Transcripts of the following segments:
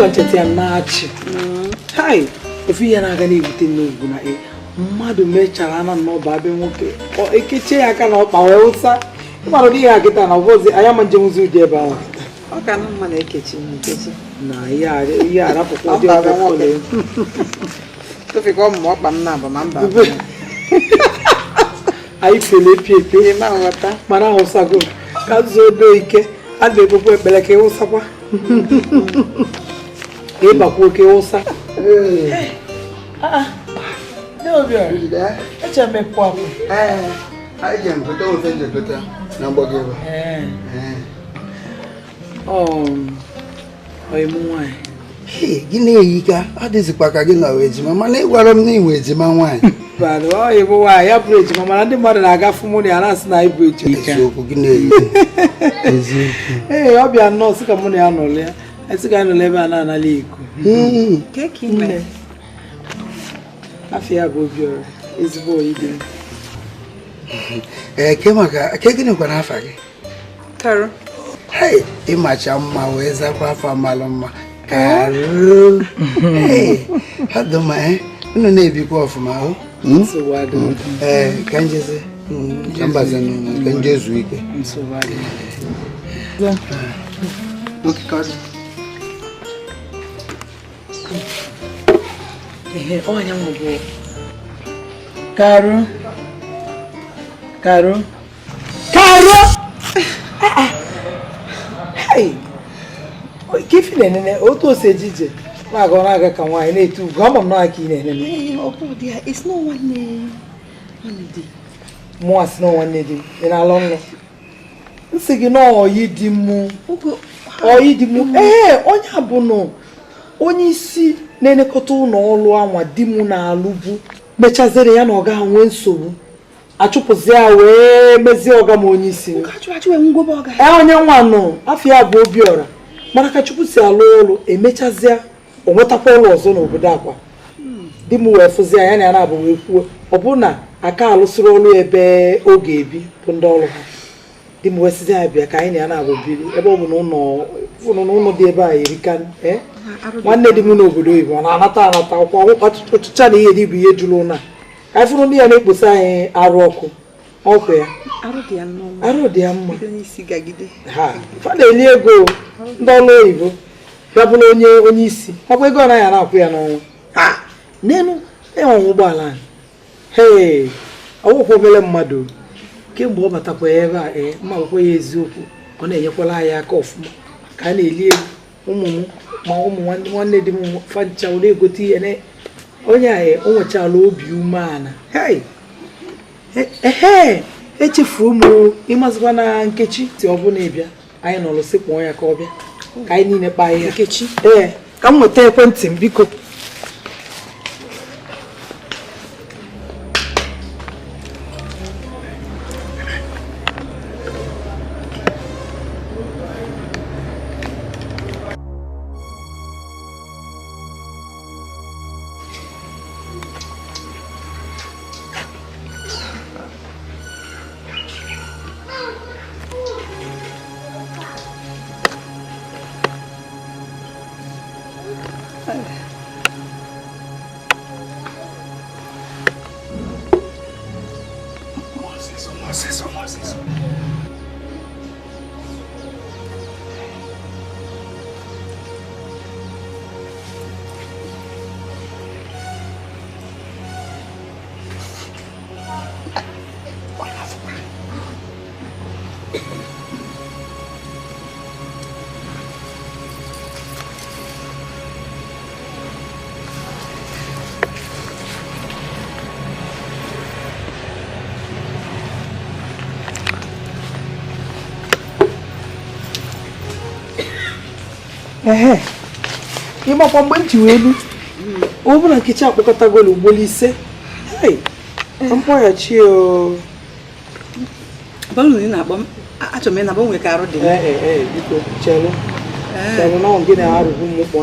nchete ya na-achị. Hai, efu ihe na-aga na-ebute n'ugwu na mmadụ mechara na n'ọba be nwoke. Ọ ekeche ya aka na ọkpa wee ụsa. Mmadụ dị ya kịta na ọbọzi anya ma njem ụzọ ụdị ebe ahụ. Ọ ka na mma na-ekechi nkechi. Na ihe arapụkwa dị ọkpọkọle. Tofika ọmụmụ ọkpa m na-abụ ma mba. Anyị pele epe ma nghọta mana ahụsago ka zuo odo ike a na-ekpekwa ekpere ka ịwụsakwa ịbakwa oke ụsa. Eche mepụ apụ anyị ga-emepụta ofe njekọta na mgbọgị ebe ọyịmụ nwaanyị gị na-eyi ka adịzikwa ka gị na ejima mana ị gwara m na inwe ejima nwaanyị ọyịmụ nwaanyị ya bụrụ ejima mana ndị mmadụ na-agafe mụ na ya na-asị na ịbụ ejima eziokwu gị na-eyi ee ọ bịa nnọọ sị ka mụ na ya nọrọ ya esi ka anyị nọrọ ebe a na-anala iku afọ ya bụ Obiora ezigbo oyi dị ke gịnịkwa n'afa gị Karu ịmacha mma wee zakwa afọ malụ mma Karu adụma unu na-ebikwa ọfụma ahụ ka njezi ka mbazi ka nje zuo ike ọnya m bụ Karu ka ifi na-enene otu ose ejije na-aga ọ na-aga ka nwaanyị na-etu ugwu ama m na aka ị na-enene mụnwa si na nwanne di ị na-alụ nlọ nsị gị na ọyị di mụ onye abụnụ onye isi na-elekọta ụlọ ọrụ anwa di mụ na-alụbu mechaziri ya na ọga ha nwee nsogbu achụpụzi ya wee mezie ọga m onye isi onye nwa nọ afọ ya bụ Obiora mana ka Chukwu si alụ ọrụ emechazịa o nwetakwa ụlọ ọzọ n'obodo Akwa di m wee fụzi ya na ya na-abụ wee kwuo ọ bụ na aka alụsịrị ọrụ ebe ọ ga-ebi bụ ndị ọrụ ha di m wee sizi ya bịa ka anyị na ya na-abụ biri ebe ọ bụ na ụlọ dị ebe a erika nwanne di m n'obodo oyibo na-anata ọkwa ọchịcha na ihe dị bụ ihe jụrụ ụna ka anyị fụrụ ndị ya na-ekposa anyị arụ ọkụ ọkụ ya arụ dị ya mma ha fa na-eli ego ndị ọrụ oyibo ya bụrụ onye isi ọkwa ego anaghị na-akwụ ya n'ọnwa n'elu enwe ụgbọala ọgwụkwọ obere mmadụ kemgbe ọ batakwa ebe a mma akwụkwọ ya eziokwu ọ na-enyekwala anyị aka ọfụma ka a na-eli ego ụmụ m ma ụmụ nwanne di m fancha were egote ihe onye ahụ o nwechala obi umeala echefuo m ịmazịkwa na Nkechi si ọ bụla ịbịa anyị nọrọ sekpụọ ya ka ọ bịa ka anyị niile kpaa ihe Nkechi ka m nweta ekwentị m biko ịmakwa mgbe nji wee elu ọ bụla Nkechi akpọkọtagolu ugboro 5 mkpọghachi achọrọ m ịnaba Nweke arụ dị biko chelụ na gị na-arụbu mmụkpọ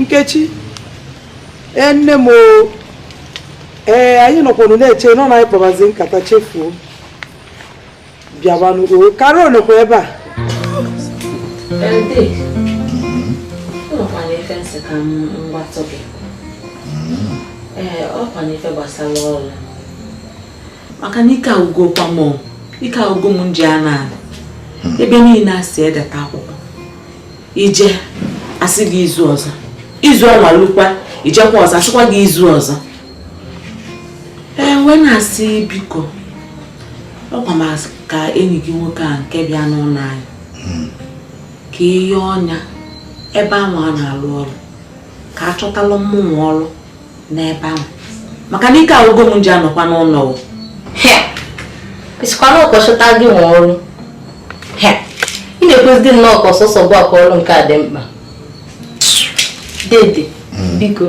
Nkechi nne m anyị nọkwanụ na-eche nọ na anyị kpabazi nkata chefuo bịabanụ Karol nọkwa ebe a ka m gbatụ gị. Ọ kwa n'ife gbasara ọrụ. Maka na ike agwụgokwa m, ike agwụgo m nji a na-ala. Ebe niile asị edeta akwụkwọ. Ije asị gị izu ọzọ. Izu ọnwa lukwa, ijekwa ọzọ, asịkwa gị izu ọzọ. Wee na-asị biko. Ọkwa m ka enyi gị nwoke a nke bịa n'ụlọ anyị. Ka ihe ọnya ebe ahụ a na-alụ ọrụ. Ka a chọtalụ mmụnwa ọrụ n'ebe ahụ. Maka na ike agwụgo m nji anọkwa n'ụlọ. Isikwa na ọkọchọta gị nwe ọrụ. Ị na-ekwezi nnọọ ka ọsọsọ bụ akwa ọrụ nke a dị mkpa. Dede, biko,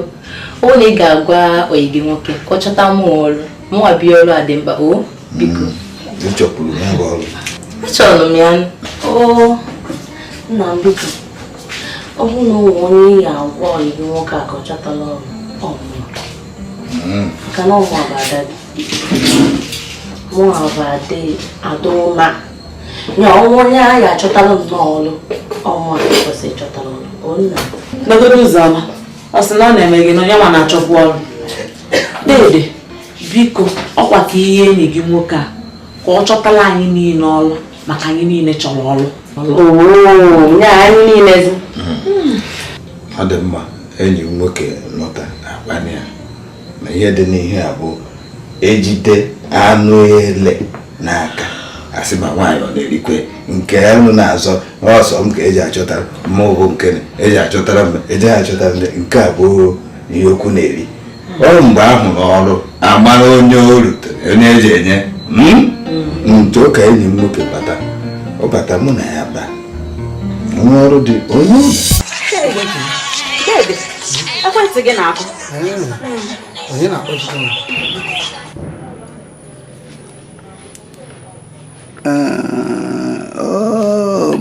ọ na ị ga-agwa oyi gị nwoke ka ọ chọta mụ ọrụ. Mụnwa bịa ọrụ a dị mkpa, o biko. Ịchọpụrụ ya bụ ọrụ. Achọrọ m ya. Nna m biko, ọ bụrụ na ụmụ onye ya agwa oyi gị nwoke a ka ọ chọtala ọrụ, ọ mụnwa. Maka na ọmụ abada dị. Mụ abada adụma. Nya ọnwụ onye anyị achọtala nnọọ ọrụ, ọmụ a kwesịrị ịchọtala ọrụ. Onna. N'ogodo ụzọ ọma, ọ sị na ọ na-eme gị na onye nwa na-achọkwa ọrụ. Dede, biko, ọkwa ka ihe enyi gị nwoke a ka ọ chọtala anyị niile ọrụ maka anyị niile chọrọ ọrụ. Nye anyị niile zi. Ọ dị mma, enyi m nwoke lọta agbanye ya. Ma ihe dị n'ihe a bụ ejide anụ ele n'aka. Asị ma nwaanyị ọ na-erikwe nke elu na-azọ ọsọ m ka eji achọtara mma bụ nke eji achọtara mba eji achọtara nke a bụ ihe okwu na-eri. Ọrụ mgbe ahụ n'ọrụ amara onye o rutere onye eji enye nto ka enyi m nwoke bata ọ bata mụ na ya baa nwa ọrụ dị onye ekwentị gị na-akụ. Onye na-akpọchite m?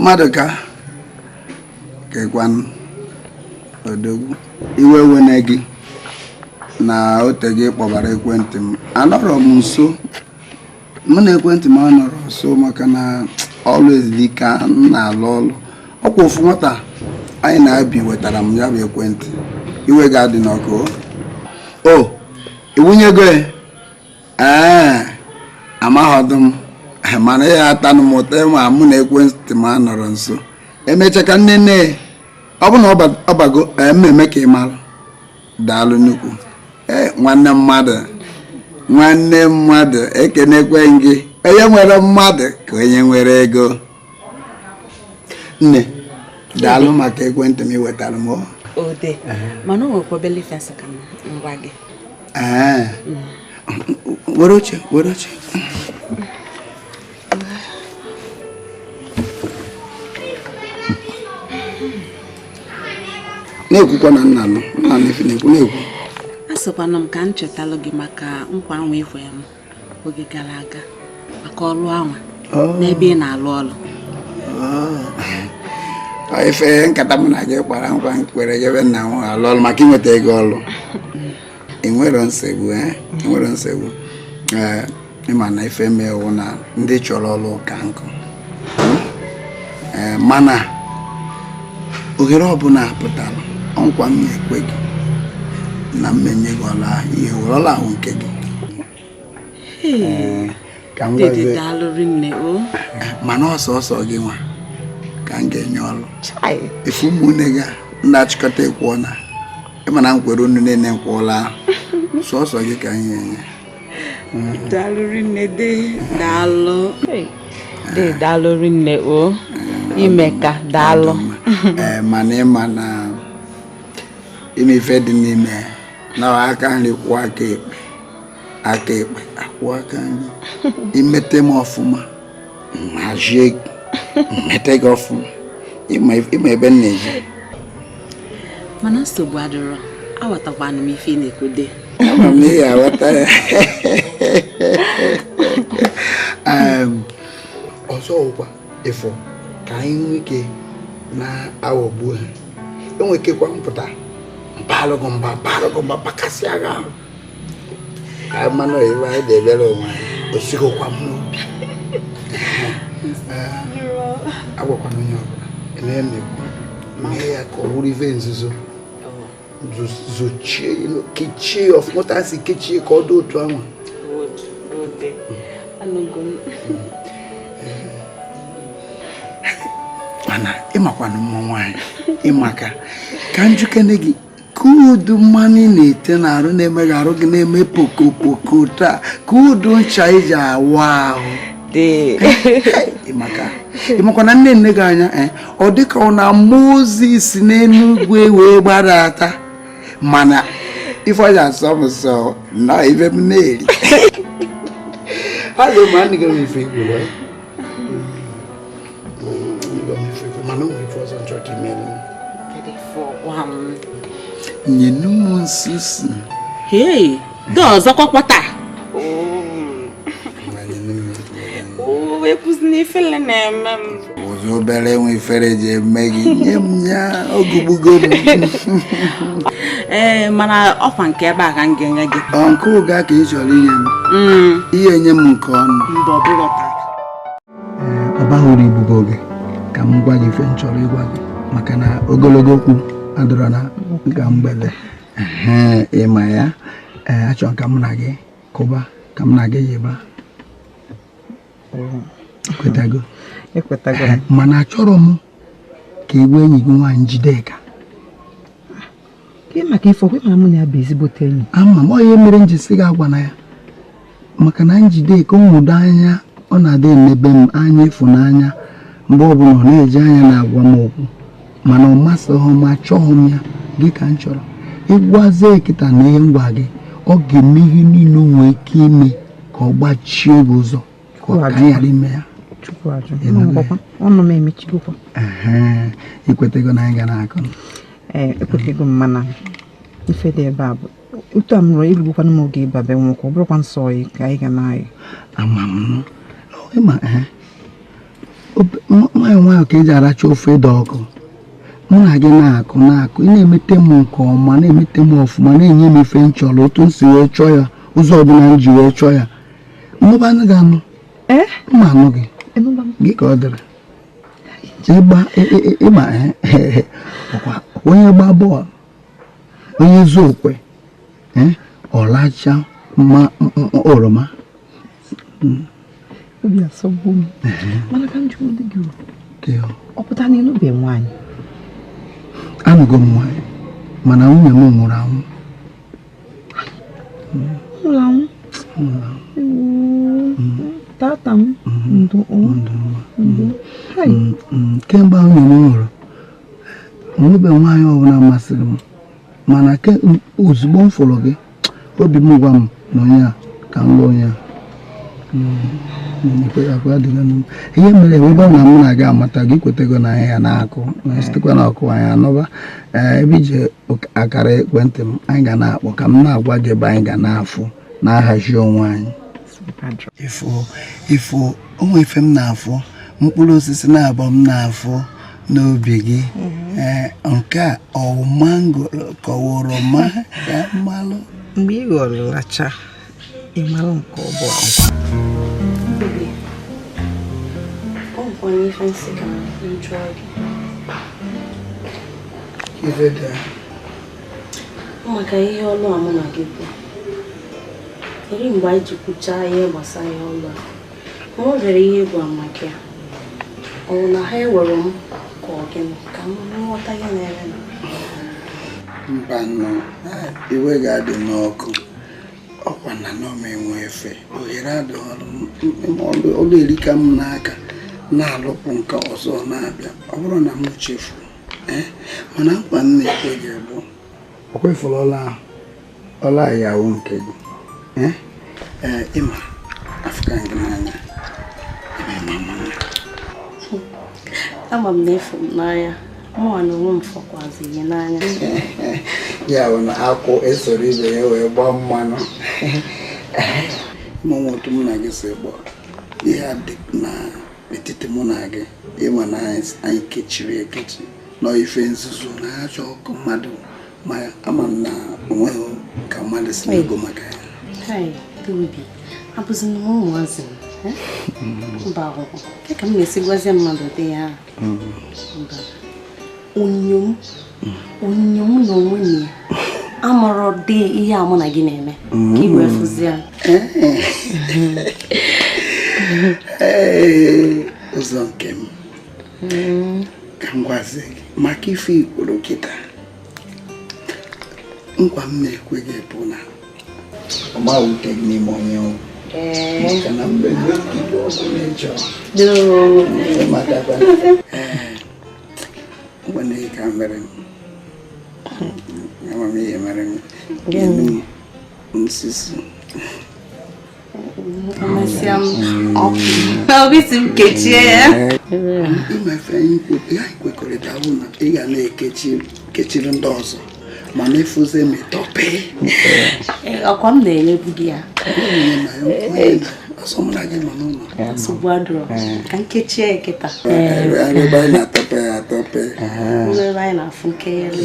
Mmadụ ka kekwanụ odogwu iwe wene gị na ote gị kpọbara ekwentị m. Anọrọ m nso, mụ na ekwentị m anọrọ nso maka na ọrụ ezilike m na-alụ ọrụ. Ọkwa ofu nwata anyị na-abi wetara m ya bụ ekwentị. Iwe ga-adị n'ọkụ. Iwunyego ya? Amaghọdụ m. Mana ya atanụ m ụtọ ma mụ na ekwentị m anọrọ nso. Emecha ka nne ọ bụ na ọbago mmemme ka ị mara. Daalụ nnukwu. Nwanne mmadụ ekenekwe gị. Onye nwere mmadụ ka onye nwere ego. Nne, daalụ maka ekwentị m iwetara m. Ode, mana o nwekwa obele fensị ka m ngwa gị. Were oche. Na-ekwukwa na nna ife na-ekwu. Asịkwana m ka m chetalụ gị maka nkwa anwa ifo ya m oge gara aga maka ọrụ anwa n'ebe ị na-alụ ọrụ. Ife nkata m na gị kpara nkwa nkwere gị ebe nna m alụ ọrụ maka inweta ego ọrụ. Enwero nsogbu. Ịma na ife mewu na ndị chọrọ ọrụ ka nkụ. Mana ohere ọbụla pụtara nkwa m na-ekwe gị na mmenye gị ọrụ ahụ ihe were ọrụ ahụ nke gị. Dede daalụrị nne o. Mana ọsọ gị nwa ka m ga-enye ọrụ. Efu ụmụnne gị ndị achịkọta ekwuọ na ịmana nkwere unu niile nkwụọla ahụ sọsọ gị ka anyị enye. Daalụrị nne de daalụ. De daalụrị nne o. Ime ka daalụ. Mana ịma na ime ife dị n'ime na aka nri kwụọ aka ekpe akwụ aka nri. Imete m ọfụma hazie gị mmete gị ọfụma ịma ebe m na-eji. Mana nsogbu adịrọ, aghọtakwana m ife na-ekwode. Ama m na ị ga-aghọta ya. Ọzọ ụkwa ịfụ ka anyị nwee ike na-aghọgbu ha. Enwekekwa mpụta mpalụgụ bakasị agha ahụ ka mmanụ oyibo anyị na-ebere onwe anyị osigokwa m n'obi. Agwakwana onye ọbụla mee ya ka ọ bụrụ ife nzuzo zochie kechie ọfụmụta si kechie ka ọ dị otu ahụ mana ịmakwana mma nwaanyị ịmaka ka njikene gị ka udu mmanụ na-ete n'arụ na-emeghị arụ gị na-eme pokopoko taa ka udu ncha iji awa ahụ ịmakwa na nne gị anya ọ dịka ọ na-ama ozi si n'Enugwu wee gbadata mana ife ọja asọ m sọ na ife m na-eri ha ga-eme anyị gara ife igbo mana nwere ife ọzọ nchọ ka imere nyenu m nsusu ọzọkwa kwata ụzọ obere nwe ifere ji eme gị nye m ya ogugbugo m mana ọkwa nke ebe a ka m ga-enye gị nke ụga ka ị chọrọ inye m ihe nye m nke ọnụ ọ bahụrụ ibugo oge ka m gwa gị ife m chọrọ ịgwa gị maka na ogologo okwu adọrọ na nga mgbede ịma ya achọrọ ka m na gị kụba ka m na gị yiba ekwetago mana achọrọ m ka ị gwa enyi gị nwaanyị Njideka maka ife okwe ma mụ na ya bụ ezigbote enyi ama m ihe mere njisi gị agwa na ya maka na Njideka nwụdo anya ọ na-adị emebe m anya ịfụnanya mgbe ọbụla ọ na-eji anya na-agwa m okwu mana ọ masịghị m achọghị m ya gị ka m chọrọ ịgwazie kịta na ihe ngwa gị ọ ga-eme ihe niile nwee ike ime ka ọ gbachie gị ụzọ ka ọ ka ghara ime ya ọnụ m emechigokwa ikwetego na anyị ga na-akụ ekwetego m mana ife dị ebe a bụ otu a m rụrụ ịlụgokwana m oge ịbabe nwụkọ ọ bụrụkwa nsọ ọyị ka anyị ga na-ayị ama m ịma nwayọ ka eji aracha ofe dị ọkụ mụ na gị na-akụ ị na-emete m nke ọma na-emete m ọfụma na-enye m ife m chọrọ otu m si wee chọọ ya ụzọ ọbụla m ji wee chọọ ya mmụba anụ gị anụ mma anụ gị gị ka ọ dịrị ịma onye gba bọọlụ onye zu okwe ọlacha oroma obi asọgbu m mana ka m jụrụ dị gị ọ pụta na ịnụbe nwaanyị anụgo m nwaanyị mana nwunye m nwụrụ anwụ tata m ndụ kemgbe nwunye m nwụrụ nwebe nwaanyị ọbụla masịrị m mana ozugbo m fụrụ gị obi m gwa m na onye a ka m lụọ onye a ihe mere ebe ọ na mụ na gị amata gị kwetego na ahịa na-akụ sitekwa na ọkụ anyị anọba ebe ije akara ekwentị m anyị ga na-akpọ ka m na-agwa gị ebe anyị ga na-afụ na-ahazi onwe anyị ifo onwe ife m na-afụ mkpụrụ osisi na-abụ m na-afụ n'obi gị nke a ọ mangoro ka oroma ya mmalụ mgbe ị ghọrọ lacha ịmalụ nke ọ bụ maka ihe ọlụ a mụ na gị bụ eri mgbe anyị ji kwuchaa ihe gbasara ihe ọlụ a ọ bịara ihe egwu maka ya ọ na ha ewere m ka ọ gịnị ka m nghọta ihe na-ere na mba nọ iwe ga-adị n'ọkụ ọkwa na nọm enwe efe ohere adịghị ọlụ erika m n'aka na-alụpụ nke ọzọ na-abịa ọ bụrụ na m chefu mana mkpa m na-ekwe gị bụ o kwefuru ọla yawo nke gị ịma afụka gị n'anya ama m na efu m n'anya mụnwa na onwe m fọkwazi ihe n'anya ya bụ na akwụ esoro ibe ya wee gbaa mmanụ mụnwa otu mụ na gị si gbaa ihe dị n'etiti mụ na gị ịma na anyị kechiri ekechi nọ ife nzuzo na achọ ọkụ mmadụ ma ama m na onweghị ka mmadụ si ego maka ya obi abụzi na ụmụazị mba akwụkwọ ka m na-esi gwazie mmadụ dị ya mba onyinyo m onyinyo m na onwe m amụrụ dị ihe a mụ na gị na-eme ka iwe fụzi ya ụzọ nke m ka m gwazi gị maka ife ikwuru kịta nkwa m na-ekwe gị bụ na ọgba wute gị n'ime onye ọgwụ maka na mgbe ibe ọgwụ na-echọ mgbe ị ka mere amamihe mere m nsisi imefe ya kwekọrịta bụ na ị ga na-ekechiri ndị ọzọ ma na-efuze metope ọkwa m na-enyebu gị ya ọsọ mụ na gị nọ n'ụlọ nsogbu adụrọ ka nkechie ya kịta ebe anyị na-atọpe ya atọpe ebe anyị na-afụ nkeyere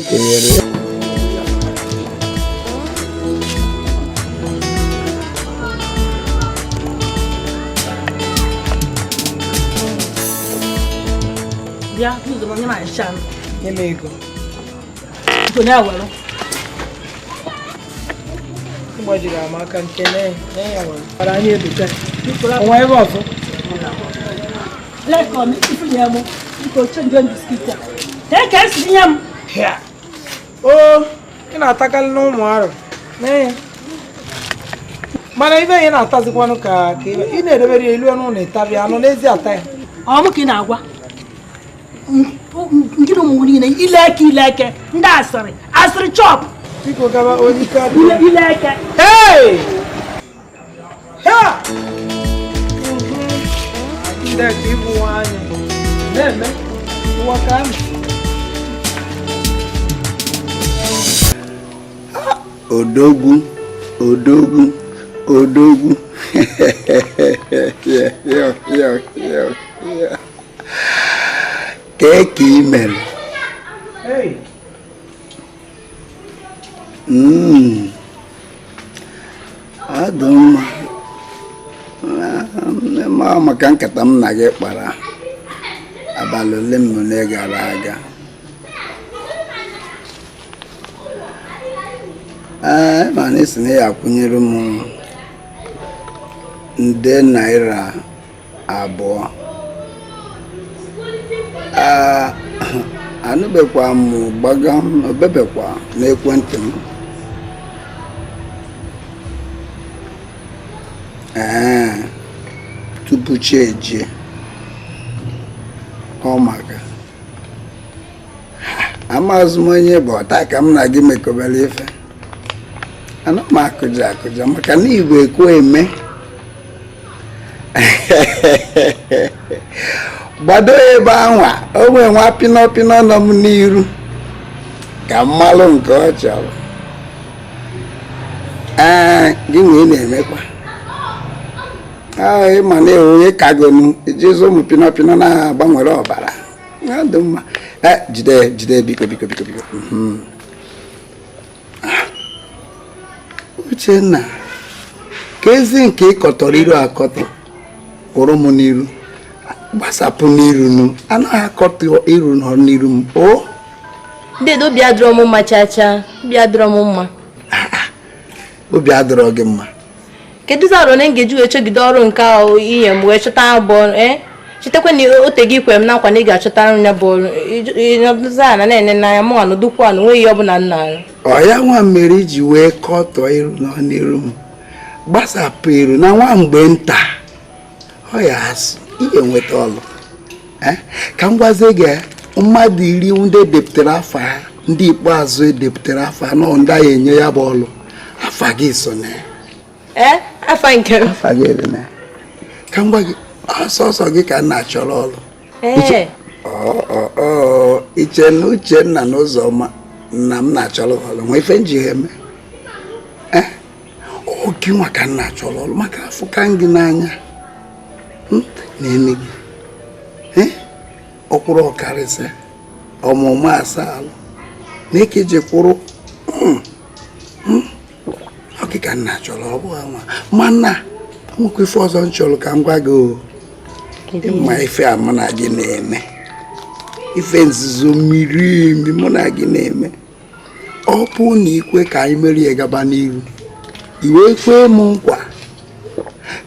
bịa n'ụzọ onye na-acha nye m ego onye awere gbajiri m aka nke ya nwere para anyị ebuka onwe ebe ọzọ lekọ m ifunye m biko chenje biskit a ka esi nye m o ị na-atakarị n'ụmụ arụ mana ibe ihe na-atazikwanụ ka ị na-edebere ya ilu ọnụ na-etabi anụ n'ezi ata ya ọ m ka ị na-agwa nkiri ụmụ niile ileke ndị asịrị chọp biko gaba onye ike adị ileke Dikeh ịbụ nwaanyị na-eme ụwa ka amị odogwu kee ka ị mere adụ mma maka nkata m na gị kpara abalị ole m ole gara aga mana esi na ya akwụnyere m nde naira 2 anụbekwa m gbaga obebekwa n'ekwentị m tupu chi eje ọ maka amazụ m onye bụ ọta ka m na gị mekọbara ife ana m akụja maka na igwe ekwe eme gbado ebe anwa o nwee nwa pinọpinọ nọ m n'iru ka mmalụ nke ọ chọrọ gị nwee na-emekwa ịma na onye kagonu ejezi ụmụ pinọpinọ na-agbanwere ọbara dị mma jide biko Uchenna ka ezi nke ịkọtọrọ iru akọtọ kwụrụ m n'iru gbasapụ n'iru nụ anaghị akọtọ iru nọ n'iru m o dedo obi adịrọ m mma chacha obi adịrọ m mma obi adịrọ gị mma kedu zaro na ngeji wee chọgide ọrụ nke ahụ ihe m wee chọta abụọ chitekwe na ote gị kwe m nakwa na ị ga-achọta nya bụ ịnọdụza na na-ene n'anya mụ anọdụkwa na onweghị ọbụla nna ya ọ ya nwa mere iji wee kọtọ iru nọ n'iru m gbasapụ iru na nwa mgbe nta ọ ya asụ ị ga-enweta ọlụ ka m gwazie gị mmadụ 10 ndị edepụtara afa ha ndị ikpeazụ edepụtara afa nọ ndị anyị enye ya bụ ọlụ afa gị so na afa nke m afa gị dị na ka m gwa gị ọsọsọ gị ka nna chọrọ ọlụ iche na Uchenna na Ụzọma nna m na-achọrọ ọlụ nwa ife nji ha eme oge nwa ka nna chọrọ ọlụ maka afọ ka gị n'anya na-eme gị ọkwụrụ ọkarịsị ọmụmụ asalụ na-ekeje kwụrụ ọkịka nna chọrọ ọ bụghị nwa mana nwekwa ife ọzọ m chọrọ ka m gwa gị ịma ife a mụ na gị na-eme ife nzuzo mmiri imi mụ na gị na-eme ọ bụ na ikwe ka anyị merie gaba n'ihu iwe kwee m nkwa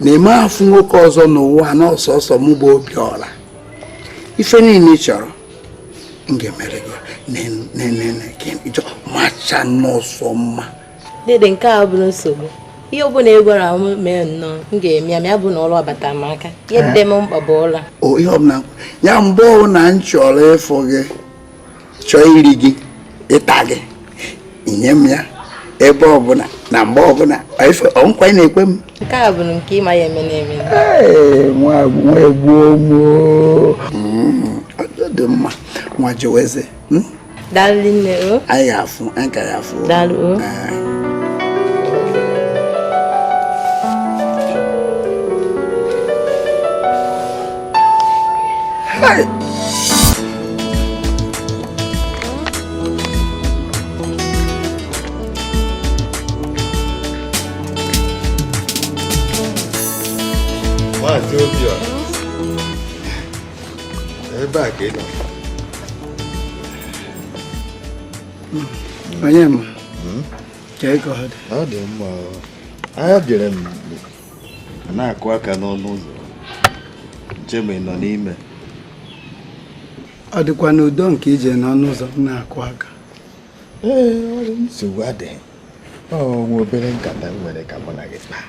na eme afụ nwoke ọzọ n'ụwa na ọsọsọ mụ bụ Obiora ife niile ị chọrọ m ga-emere gị ịchọ macha n'ọsọ mma dede nke a bụrụ nsogbu ihe ọ bụla egwara m mee nnọọ m ga-eme ya bụ na ọrụ abata m aka ihe dị m mkpa bụ ụlọ ihe ọbụla ya mgbe ọbụla m chọrọ ịfụ gị chọọ iri gị ịta gị inye m ya ebe ọbụla na mgbe ọbụla nkwa ị na-ekwe m nke a bụrụ nke ịma ya eme na-eme nwa Egwuonwu dị mma nwa Jeweze daalụ nne o anyị ga-afụ anyị ka ga-afụ daalụ o Hi. Maazị Obiora, ebe a ka ị nọ. Onye ma ka ego ọ dị? Ọ dị mma. Anya bịara m na-akụ aka n'ọnụ ụzọ. Nche ma ị nọ n'ime. Ọ dịkwa n'udo nke ije n'ọnụ ụzọ m na-akụ aka. Nsogbu adịghị. Nwa obere nkata m nwere ka mụ na gị kpaa.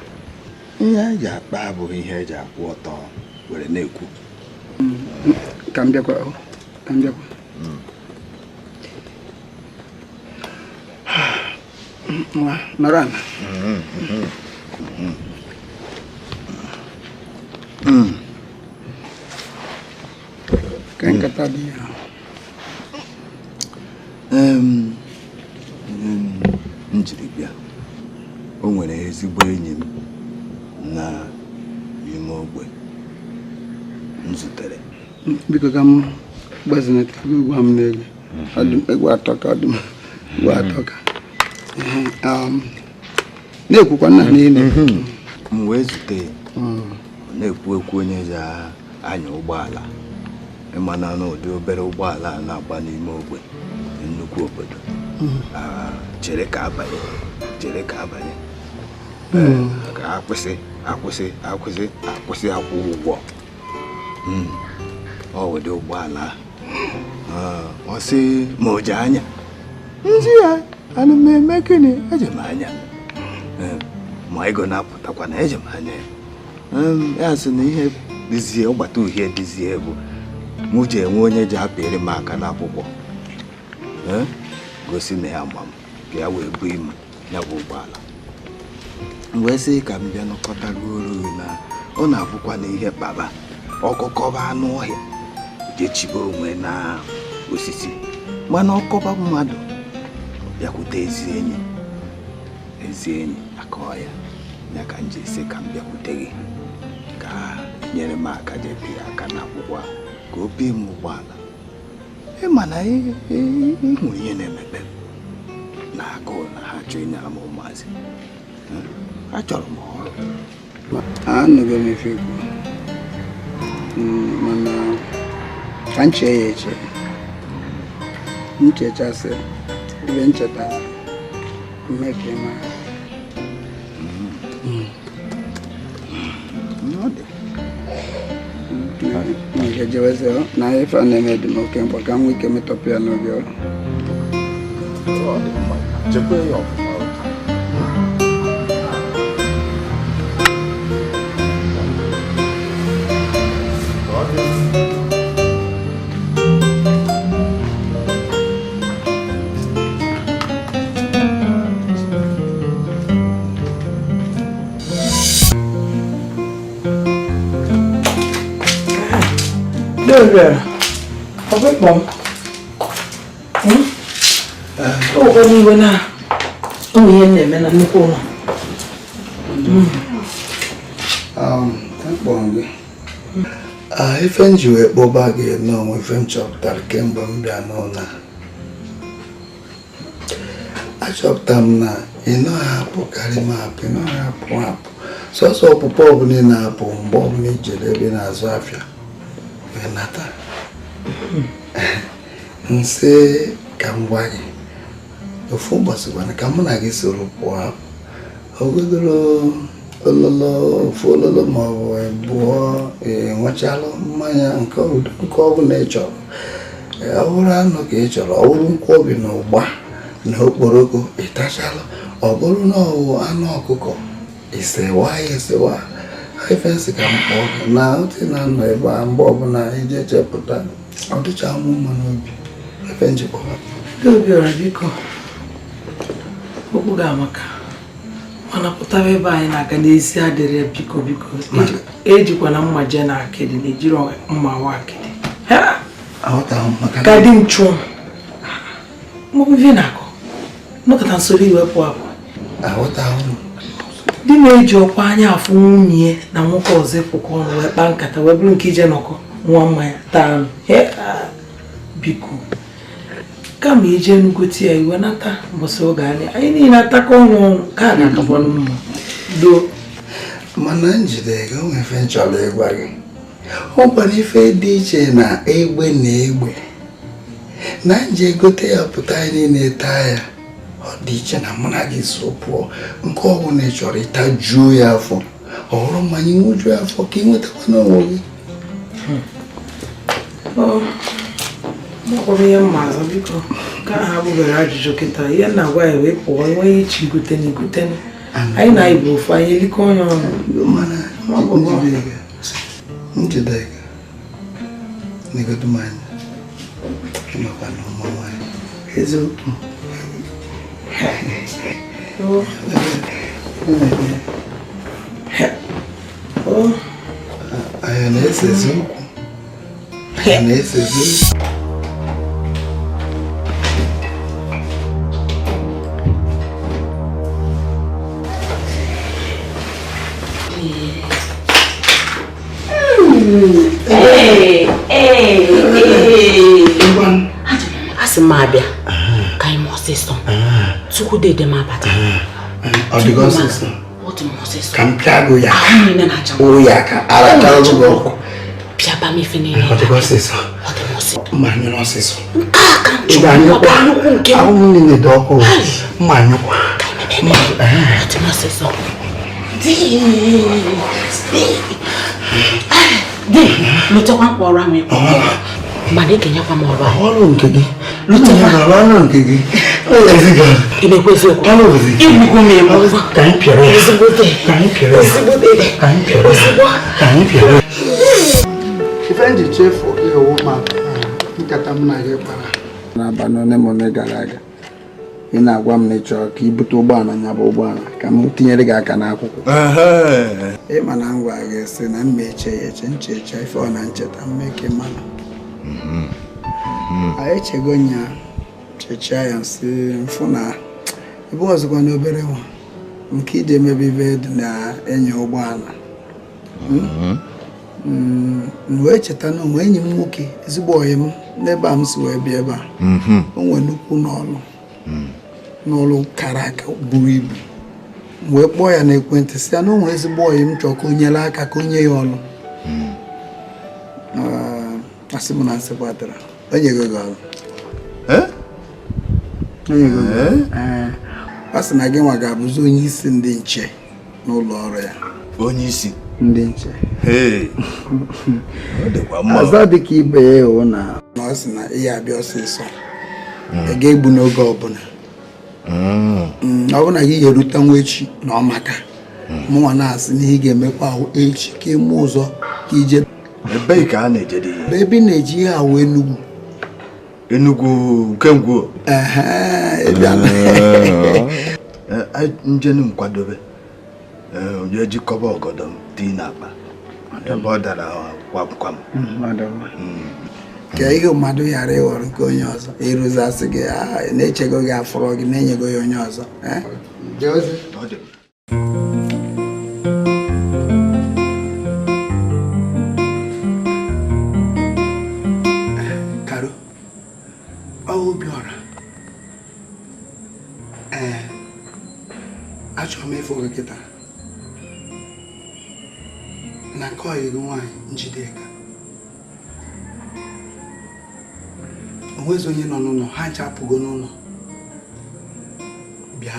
Ihe a ji akpa abụghị ihe eji akwụ ọtọ were na-ekwu. Ka m bịakwa ka m bịakwa. Nwa nọrọ ala. Ka nkata dị ya. M jiri bịa. O nwere ezigbo enyi m na ime ogbe m zutere. Biko ka m gbazinata gwa m n'ego. Egwu atọ ka ọdụm egwu atọ ka. Na-ekwukwa nna niile. M wee zute na-ekwu onye ji anya ụgbọala ịmana n'ụdị obere ụgbọala na-agba n'ime ogbe nnukwu obodo chere ka abanye ka akwụsị akwụ ụgwọ ọ wede ụgbọala ọ sị ma o ji anya nzi ya ana m eme gịnị eji m anya ma ego na-apụtakwa na eji m anya ya sị na ihe dịzie ọgbata uhie dịzie bụ mụ ji enwe onye ji apịrị m aka n'akwụkwọ gosi na ya mgba m ka ya wee bụ imu ya bụ ụgbọala wee sị ka m bịa nọkọta ruo na ọ na-abụkwa na ihe kpaba ọkụkọba anụ ọhịa jechibe onwe na osisi mana ọkọba mmadụ bịakwute ezi enyi akọ ya ka m ji esi ka m bịakwute gị ka nyere m aka jebi aka n'akwụkwọ ka o pee m ụgbọala ịma na ịhụrụ ihe na-emepe na agụụ na ha chọọ ịnyara m ụmụazị achọrọ m ọrụ anụghị m ife ikwu mana ka nche ya eche nchechasị ibe nchetasị mmeke ma nke jewezi na ife a na-eme dị m oke mkpa ka m nwee ike metọpụ ya n'oge ọrụ chekwa ya ọfụma Ụgwọ n'iwe na ụmụ ihe na-eme na nnukwu ụlọ. Akpọrọ gị ife m ji wee kpọba gị n'onwe ife m chọpụtara kemgbe m bịa n'ụlọ achọpụtara m na ị naghị apụkarị m apụ ị naghị apụ sọsọ ọpụpụ ọbụla ị na-apụ mgbe ọbụla ijere ebe na-azụ afịa wee nata Nse ka m gwa gị ofu ụbọchị gwana ka mụ na gị soro pụọ ogodoro ofu ololo ma ọ bụ abụọ enwechalụ mmanya nke ọ bụla ị chọrọ ọ bụrụ anụ ka ị chọrọ ọ bụrụ nkwobi na ụgba na okporoko ịtachalụ ọ bụrụ na ọwụ anụ ọkụkọ isewa ya esewa ife nsị ka m kpọọ na otu na-anọ ebe a mgbe ọbụla ije chepụta ọ dịcha mụ mma n'obi ife njikọ ndị obiọra biko okwu ga-amaka mana pụtara ebe anyị na-aga n'ezi adịrị ya biko ejikwana mma jee na akịdị na-ejiri mma wa akịdị ka dị nchụ mọbụvi na-akọ nọkọta nsoro iwepụ apụ di na-eji ọkwa anya afụ nwunye na nwoke ọzọ ịpụkọ ọnụ wee kpaa nkata wee bụrụ nke ije nọkọ nwa mmanya taa biko kama ije nugote ya iwe nata mbọsị oge anyị niile atakọ ọnụ ka a ga-akabọnụ mma do mana njide ga nwefe nchọrọ ịgwa gị ọ gwara ife dị iche na egbe na egbe na nje egote ya pụta anyị niile taa ya ọ dị iche na mụ na gị so pụọ nke ọ bụla ị chọrọ ịta juo ya afọ ọ hụrụ mmanya nwujuo afọ ka ị nwetakwa n'onwe gị ọkpọrọ ihe mma azọ biko ka ha abụghịrị ajụjụ kịta ihe na-agwa ya wee pụọ enweghị iche igote na igote anyị na-ibu ofu anyị elikọ onye ọnụ njide n'egodumanya ịmakwa na ụmụ nwanyị eziokwu anyị na-ese eziokwu anyị na-ese eziokwu asị m abịa ka anyị mụọ ọsịsọ tupu dede m abata ọ dịgo ọsịsọ otu m ọsịsọ ka m pịagụ ya ahụ niile na-acha m o ya ka arachalụ gị ọkụ pịaba m ife niile ọ dịgo ọsịsọ ọ dị m ọsịsọ mma anyụrụ ọsịsọ nke a ka m ị chọrọ ga-anyụkwa nnukwu nke m ahụ m niile dị ọkụ mma anyụkwa ọ dị m ọsịsọ di lụtekwa mkpọrọ ahụ ịkpọ mana ị ga-enyekwa m ọrụ ahụ ọrụ nke gị ọrụ nke gị imekwa eziokwu igbugo m egbu ka anyị pịara ya ezigbote ka anyị pịara ya ezigbote ka anyị pịara ya ozigbo ka anyị pịara ya ife nji chefu ịhụwo ma nkata m na gị kpara n'abalị one ma one gara aga ị na-agwa m na ị chọrọ ka i bute ụgbọala nya bụ ụgbọala ka m tinyere gị aka n'akwụkwọ ịma na ngwa gị sị na mma eche ya eche nchecha ife ọ na ncheta mmeke mmanụ anyị echego nya chechaa ya nsị mfụ na ebe ọzọkwa na obere nwa nke iji emebe ibe dị na enyi ụgbọala wee cheta na onwe enyi m nwoke ezigbo ọyị m n'ebe a m si wee bịa ebe a o nwere nnukwu n'ọlụ kara aka buru ibu wee kpọọ ya n'ekwentị si ya na o nwere ezigbo ọyị m chọọ ka o nyere aka ka o nye ya ọlụ asị m na nsị gbatara onye go gị ọrụ ọ sị na gị nwa ga-abụzi onye isi ndị nche n'ụlọ ọrụ ya onye isi ndị nche ọ dịkwa mma ọzọ dịka ibe ya hụ na ọ sị na ihe abịa ọsịsọ ị ga-egbu n'oge ọbụla ọ bụ na gị ga-erute nwa echi na ọmaka mụnwa na-asị na ị ga-emekwa echi ka eme ụzọ ka ije ebe ka a na-ejede ihe ebe ị na-eji ihe ahụ Enugu nke ngwuo njenu nkwadobe onye jikọba ọgọdọ m tii n'akpa ebe ọ dara kwamkwam ka ihe mmadụ ghara ịghọrọ nke onye ọzọ ịrụzasị gị na-echego gị afọrọ gị na-enyego ya onye ọzọ Karo Obiora achọrọ m ịfụ gị kịta na nke ọyị gị nwaanyị Njideka onwezi onye nọ n'ụlọ ha nchapụgo n'ụlọ bịa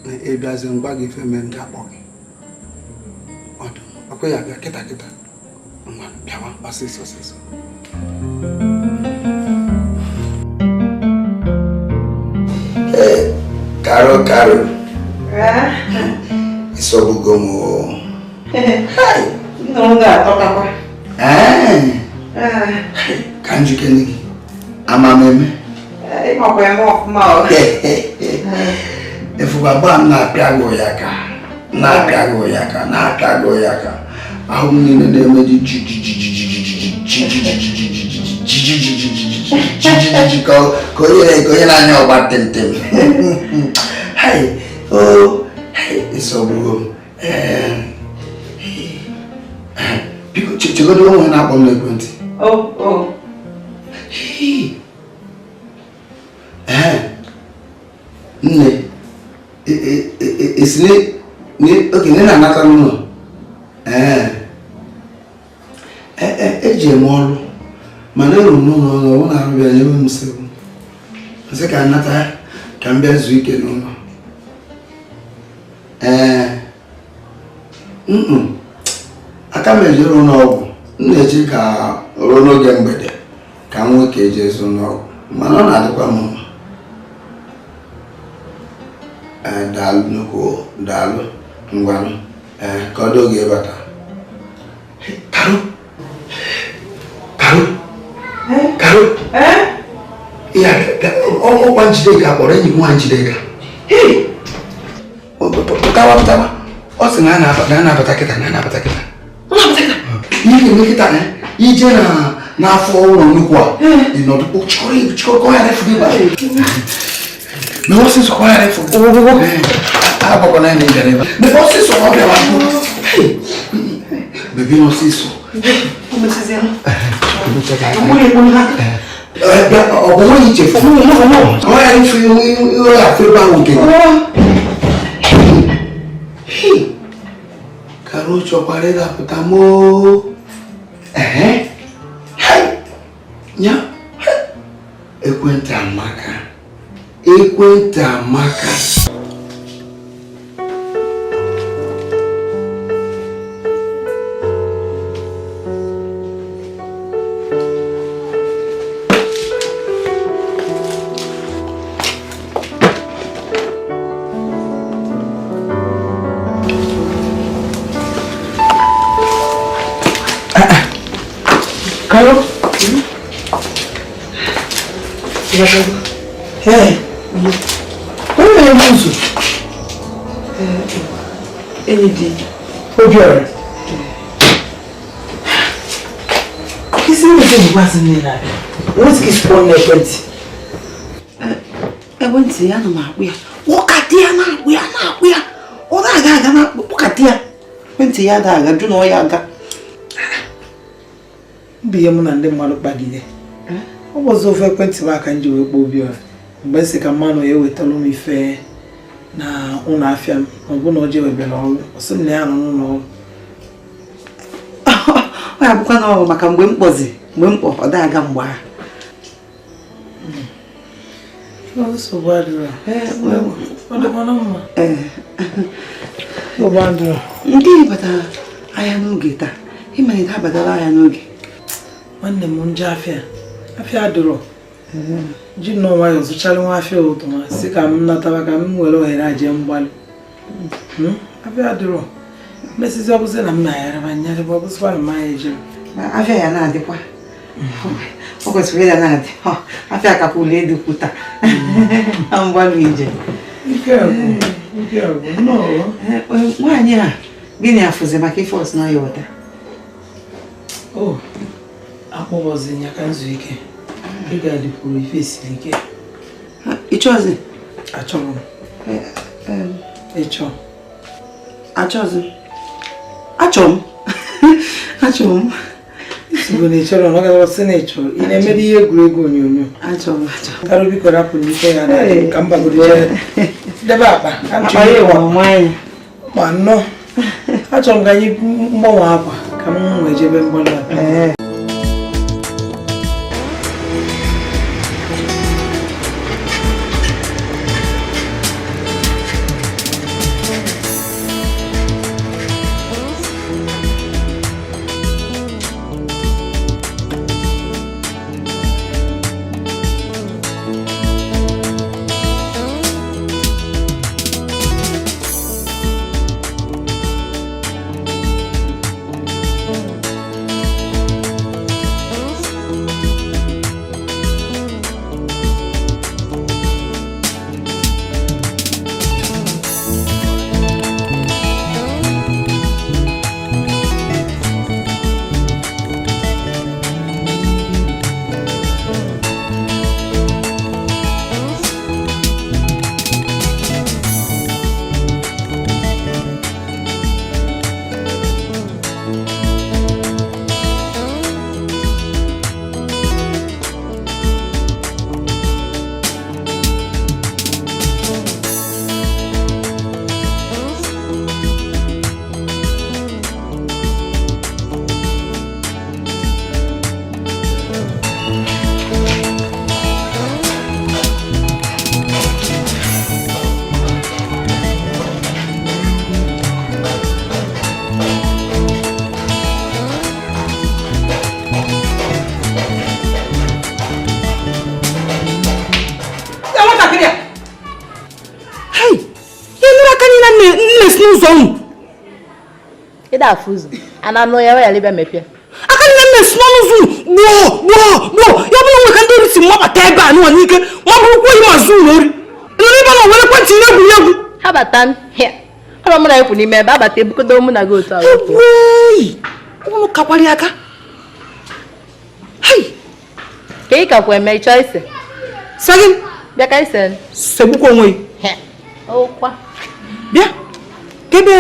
na ịbịazi ngwa gị ife mere ndị akpọ gị ọdụ ọkwa ya bịa kịta ngwa bịawa ọsịsọ Karo isobugo m ka njikere gị amameme efugagba m na-apịago ya ka ahụ m niile na-eme dị ka onye na-anya ọgba temtem ịsọgbugo biko chegodo onwe na-akpọ m n'ekwentị nne esiri okenye na-anata n'ụlọ eji eme ọrụ mana eru n'ụlọ ọrụ ọ na-arụbịa n'ebe m sekwu nsị ka anata ka m bịa zuo ike n'ụlọ aka m eje rụ n'ọgwụ m na-eche ka ruo n'oge mgbede ka m nwoke eje zụ n'ọgwụ mana ọ na-adịkwa m mma daalụ nnukwu daalụ ngwanụ ka ọ dị oge ịbata Karo ya ọkwa Njideka kpọrọ enyi nwa Njideka pụtawa ọ sị na a na-abata kịta ihe ga-eme kịta ije n'afọ ụlọ nnukwu a chọrọ ya refu gị na ọsịsọ kwa ya refu agbakwana ya na ịgara ebe mebe ọsịsọ ọ bịara bebe n'ọsịsọ ọgbọ̀n yìí jẹ fún mi lọ́wọ́ àwọn ẹni fi àfẹ́bá òkè kàró chọkwara ịdapụta moo ya ekwentị amaka Karo? Hey, where are you going? Anything. Okay. Kisi mo se mo pass ni na. What is phone na ekwenti? Ekwenti ya na ma akpụ ya. Wokatia na akpụ ya. O da aga na wokatia. Ekwenti ya da aga, du na o ya aga. Biye mụ na ndị mmadụ kpagide ọ bụ ọzọ ofe ekwentị m aka nji wee kpọọ obi ọra mgbe nsị ka mmanụ ya ewetara m ife na ụlọ afịa m ọ bụ na o je webere ọrụ ọsị m na ya nọ n'ụlọ ọrụ ọ ya bụkwa na ọ bụ maka mgbe m kpọ ọ da aga mgbe ndị batara ahịa n'oge taa ịmalite abatara ahịa n'oge nwanne m nje afịa dụrụ ji nọ nwayọ zụchara nwa afịa ụtọ ma si ka m nataba ka m were ohere aje mgbalị afịa dụrụ mesizi ọbụzi na m na-ayara ma nyere bụ ọbụzikwa na maya ejere afịa ya na-adịkwa o kwesịrị ịda na-adị afịa kapụ ụlọ edukwuta na mgbalị ije nwaanyị a gịnị afụzi maka ife ọsị na ya ọta akpọbọzi ya ka nzu ike ịga dịpụrụ ife siri ike ịchọzi achọrọ m achọrọ m isigbo na ịchọrọ na ọ ga-asị na ịchọrọ ị na-emere ihe egwuregwu onyonyo achọrọ Karo biko rapụ n'ife ya ka m bagoro debe akpa ma nnọọ achọrọ m ka anyị mgbanwe akwa ka m nwee jebe mgbanwe akpa ụzọ Ịda afụ ụzọ. Ana no ya ya libe mepia. Aka nne m esi n'ọnụ ụzọ. Gbo. Ya bụ nwe ka ndị ori si mgbapụta ebe a n'ụwa n'ike. Ma bụrụkwa ihe mazụ ụlọ ori. Nọ n'ebe na were kwentị egwu. Ha batan. Ọrụ m na ekwu n'ime ebe abata ebukodo mụ na gị otu ahụ. Wey! Unu kakwari aka. Hai! Ka ị kakwa eme ịchọ ise. Sagin. Bịa ka ise. Segbukwa onwe. Ọkwa. Bịa. Kebe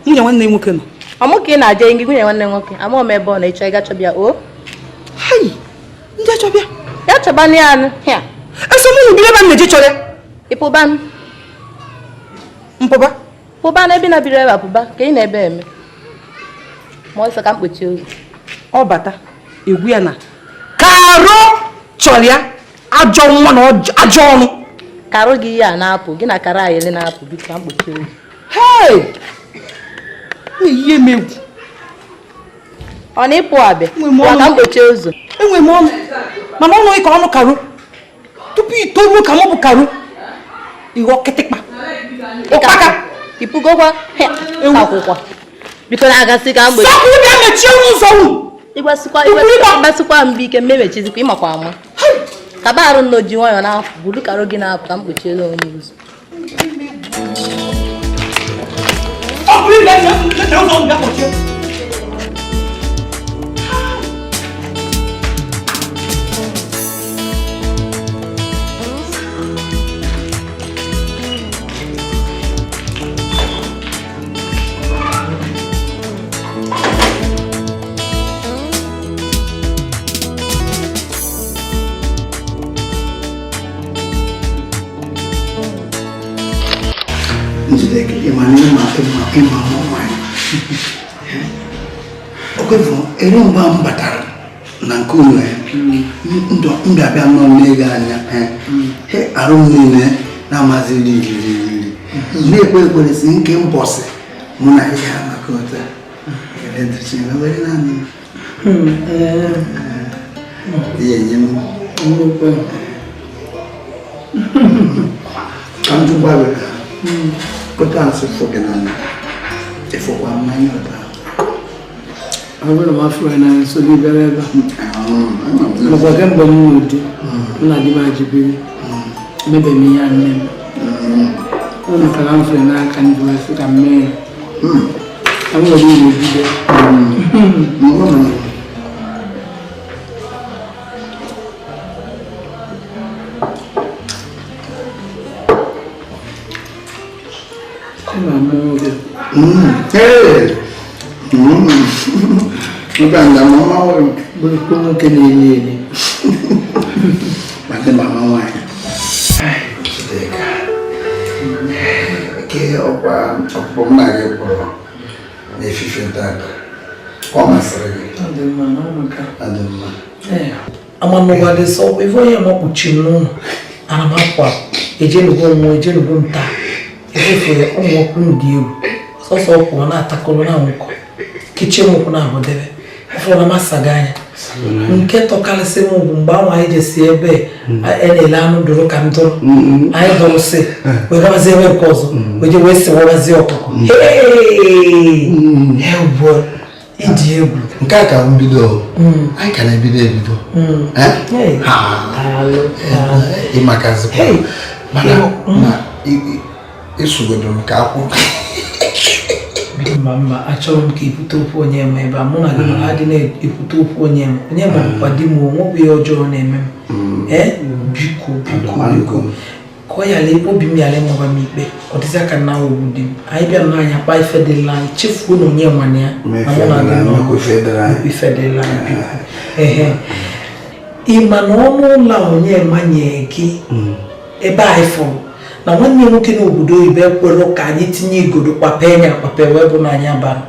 nwunye nwanne nwoke nọ. Ọmụ ka ị na-aje ngị nwunye nwanne nwoke. Ama m ebe ọ na-ịchọ ịga chọbịa o. Hai! Ndị achọbịa. Ya chọba nị anụ. Eso mụ bi ebe m na-eje chọrọ. Ịpụban. Mpụba. Pụba na ebe na biri ebe apụba ka ị na-ebe eme. Ma ọsọ ka mkpochi ozu. Ọ bata egwu ya na Karo chọrọ ya ajọ nwa na ajọ ọnụ. Karo gị ya na-apụ gị na kara ayele na-apụ biko mkpochi ozu. Hey! Ihe megwu. Ọ na-ịpụ abịa. Ka mkpochi ozu. Enwe m ọnụ. Mana ọnụ ịka ọnụ Karo. Tupu itoruo ka m bụ Karo. Ịghọ kịtịkpa. Ụkpaka. Ipugokwa akwụkwọ. Biko na-agasị ka mgbe. Sapụ bịa mechie ụzọ unu. Ịgbasịkwa mbe ike mmemechizikwa ịmakwa ama. Kaba arụ nno ji nwayọ n'afọ buru Karo gị na-apụ ka mkpochi elu onye ụzọ. Ọ bụrụ na ụzọ bịa kpọchie. Njideke imani ima mwanya. Okwevo erumba mbatara na nkume. Ndo abịa nọ n'ego anya. He arụ niile na mazili. Na-ekwe ekwere si nke mbọsị mụ na ihe amakọta. Eletrik na were na nị. Ihe nye m. Kanju gbawe. Kota nsi fokenana. Efo kwa manyota. Agora uma frana so libereba. Kwa kembo mudi. Na diba jibi. Mebe miyane. Ona kala frana kan diba sika me. Amo di bibe. Hey! Uganda mama wangu Bulikumu kenyenyeni. Mate mama wangu. Deka. Ke opa mage poro. Ne fifentaka. Koma srege. Adema na maka. Adema. Amano wade so evo ye mo kuchinu. Ana makwa. Eje nugo mo eje nugo nta. Efe omo kunu diu. So ko na atakolo na nko. Kiche mo kuna abodebe. Afọ na masaganya. Nke tokalese mo mgbe anwa anyị jesi ebe enele anụ duru ka nduru. Anyị duru si we gabazie ebe nke ọzọ. We je we si wabazie ọkụkọ. Hey! Ewo. Idi egwu. Nke a ka mbido. Anyị ka na-ebido. Ịmakazikwa. Mana ịsụgodo nke akwụkwọ. Mama, achọrọ m ka ipute okwu onye m ebe a mụ na gị na adị na-epute okwu onye m bụkwa di m onwe bụ ihe ọjọọ na-eme m biko ka ọ yala obi m yala ịmụba m ikpe ọ dịzị aka na ogbu di m anyị bịara n'anya kpa ife dịla anyị chefuo na onye nwana ya ife dịla anyị ịma na ọnụ ụlọ onye manye gị ebe anyị fụrụ na nwanne nwoke n'obodo oyibo ekwere ka anyị tinye igodo kpape wee bụ na anyị abara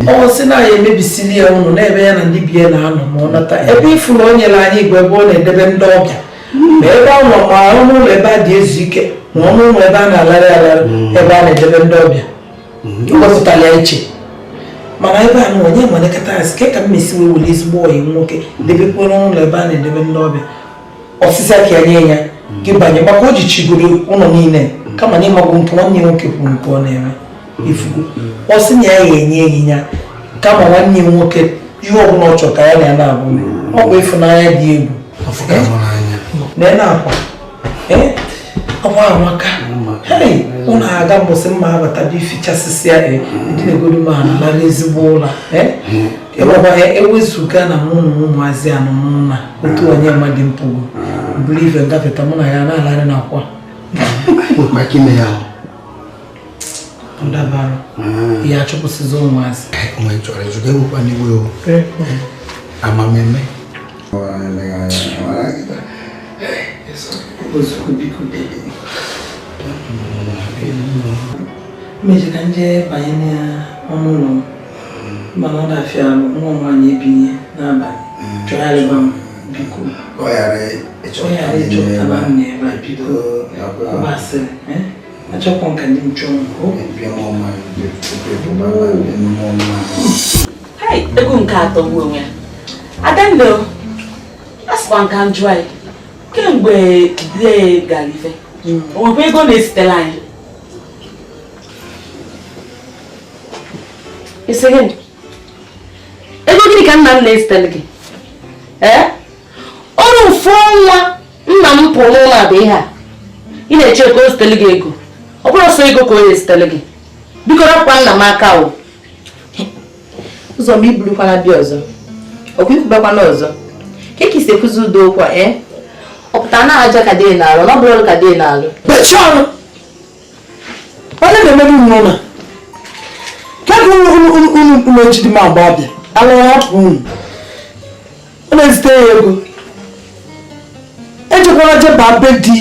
ọ sị na anyị emebisili ya ụnụ n'ebe ya na ndị bie na-anọ ma ọ nata ebe ifuru o nyere anyị igwe ebe ọ na-edebe ndị ọbịa ma ebe ọ nọ ma ọnụ ụlọ ebe a dị ezu ike ma ọnụ ụlọ ebe a na-alarị ebe a na-edebe ndị ọbịa ịgbapụtala ya iche mana ebe a na onye malekọta asị ke ka m mesi wee were ezigbo oyi nwoke debekwere ụlọ ebe a na-edebe ndị ọbịa ọsịsa ka ya nye ya gị banye maka o ji chigoro ụlọ niile kama na ịmagbo nke nwanne nwoke kwuru nke ọ na-eme ifugo ọ sị na ya ga-enye enyi ya kama nwanne m nwoke ihe ọbụla ọ chọrọ ka ya na ya na-abụ ọ bụ ịfụnanya dị egwu na na-akwa ọgba amaka ụlọ aga mbọsị mma abata bụ ifichasịsị ya ndị na-egodo ma lara ezigbo ụlọ ewezuga na mụ na ụmụazị anọ n'ụlọ otu onye mmadụ mpụgo buru ife ngafeta mụ na ya na-alarị n'akwa ndabara ihe achọpụsịzi ụmụazị amameme meje ka nje banye n'ọnụ ụlọ m mana ọ na-afịa alụ nwa nwaanyị ebinye n'abalị chọgharịba m biko ọ ghara ịchọpụta na m na-ebe a biko ọgbasịrị achọkwa nka ndị nchọ ego nke atọ gbuo onwe ya Adanne asịkwa nka njụ anyị kemgbe die gara ife onwekwa ego na-esitere anyị isi gịnị ego gịnị ka nna m na-esitere gị ọrụ ụfụ ọnwa nna m pụrụ n'ụlọ abụ ihe a ị na-eche ka o sitere gị ego ọ bụrụ ọsọ ego ka o na-esitere gị biko rapụkwa nna m aka o ụzọ m iburukwana bịa ọzọ ọkwa ikwubekwana ọzọ ka ị si ekwuzi udo okwu a ọ pụtara na aja ka dị na-alụ na ọ bụrụ ọrụ ka dị na-alụ mechie ọrụ onye na-emerụ n'ụlọ kedụ unu ejidi m agba abịa alụrụ hapụ unu ọ na-ezite ya ego ejekwara jeba be di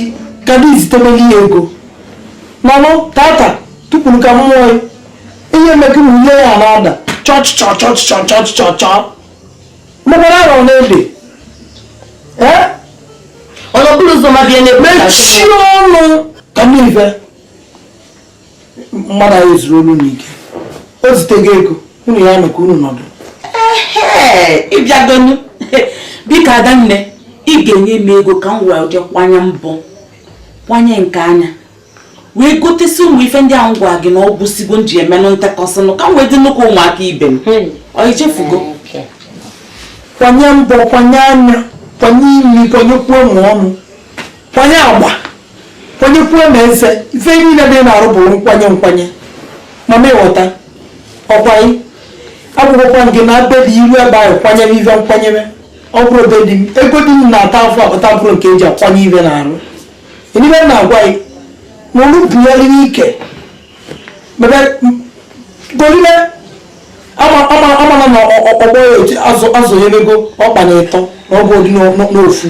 ka dị izitemeli ya ego manụ tata tupuru ka mmụọ ihe mekiri ule ya na-ada chọchịchọchịchọchịchọchịchọ mmekwara arọ na-ede ọnọbụrụ ụzọ ma bịa na-ekwu mechie ọnụ ka n'ife mmadụ anyị zuru olu n'ike o zitego ego unu ya nọ ka unu nọdụ ịbịagonu biko Adanne ị ga-enye m ego ka m wee je kwanye mbọ kwanye nke anya wee gotesi ụmụ ife ndị ahụ gwa gị na ọ bụsigo nji emenụ ntekọsịnụ ka m wee dị nnukwu ụmụaka ibe m ọ ichefugo kwanye mbọ kwanye anya kwanye imi kwanyekwuo ma ọnụ kwanye agba kwanyekwuo ma eze ife niile dị na-arụ bụ nkwanye mama ịghọta ọkwanye agwụgwọkwa nke na be dị iru ebe ahụ kwanyere ife nkwanyere ọ bụrụ be dị m ego dị m na-ata afọ akpata bụrụ nke eji akwanye ife na-arụ enibe na-agwa gị na olu bunyere ike gorire amana na ọgbọ ya otu azụnyerego ọkpa na ịtọ na ọgụ dị n'ofu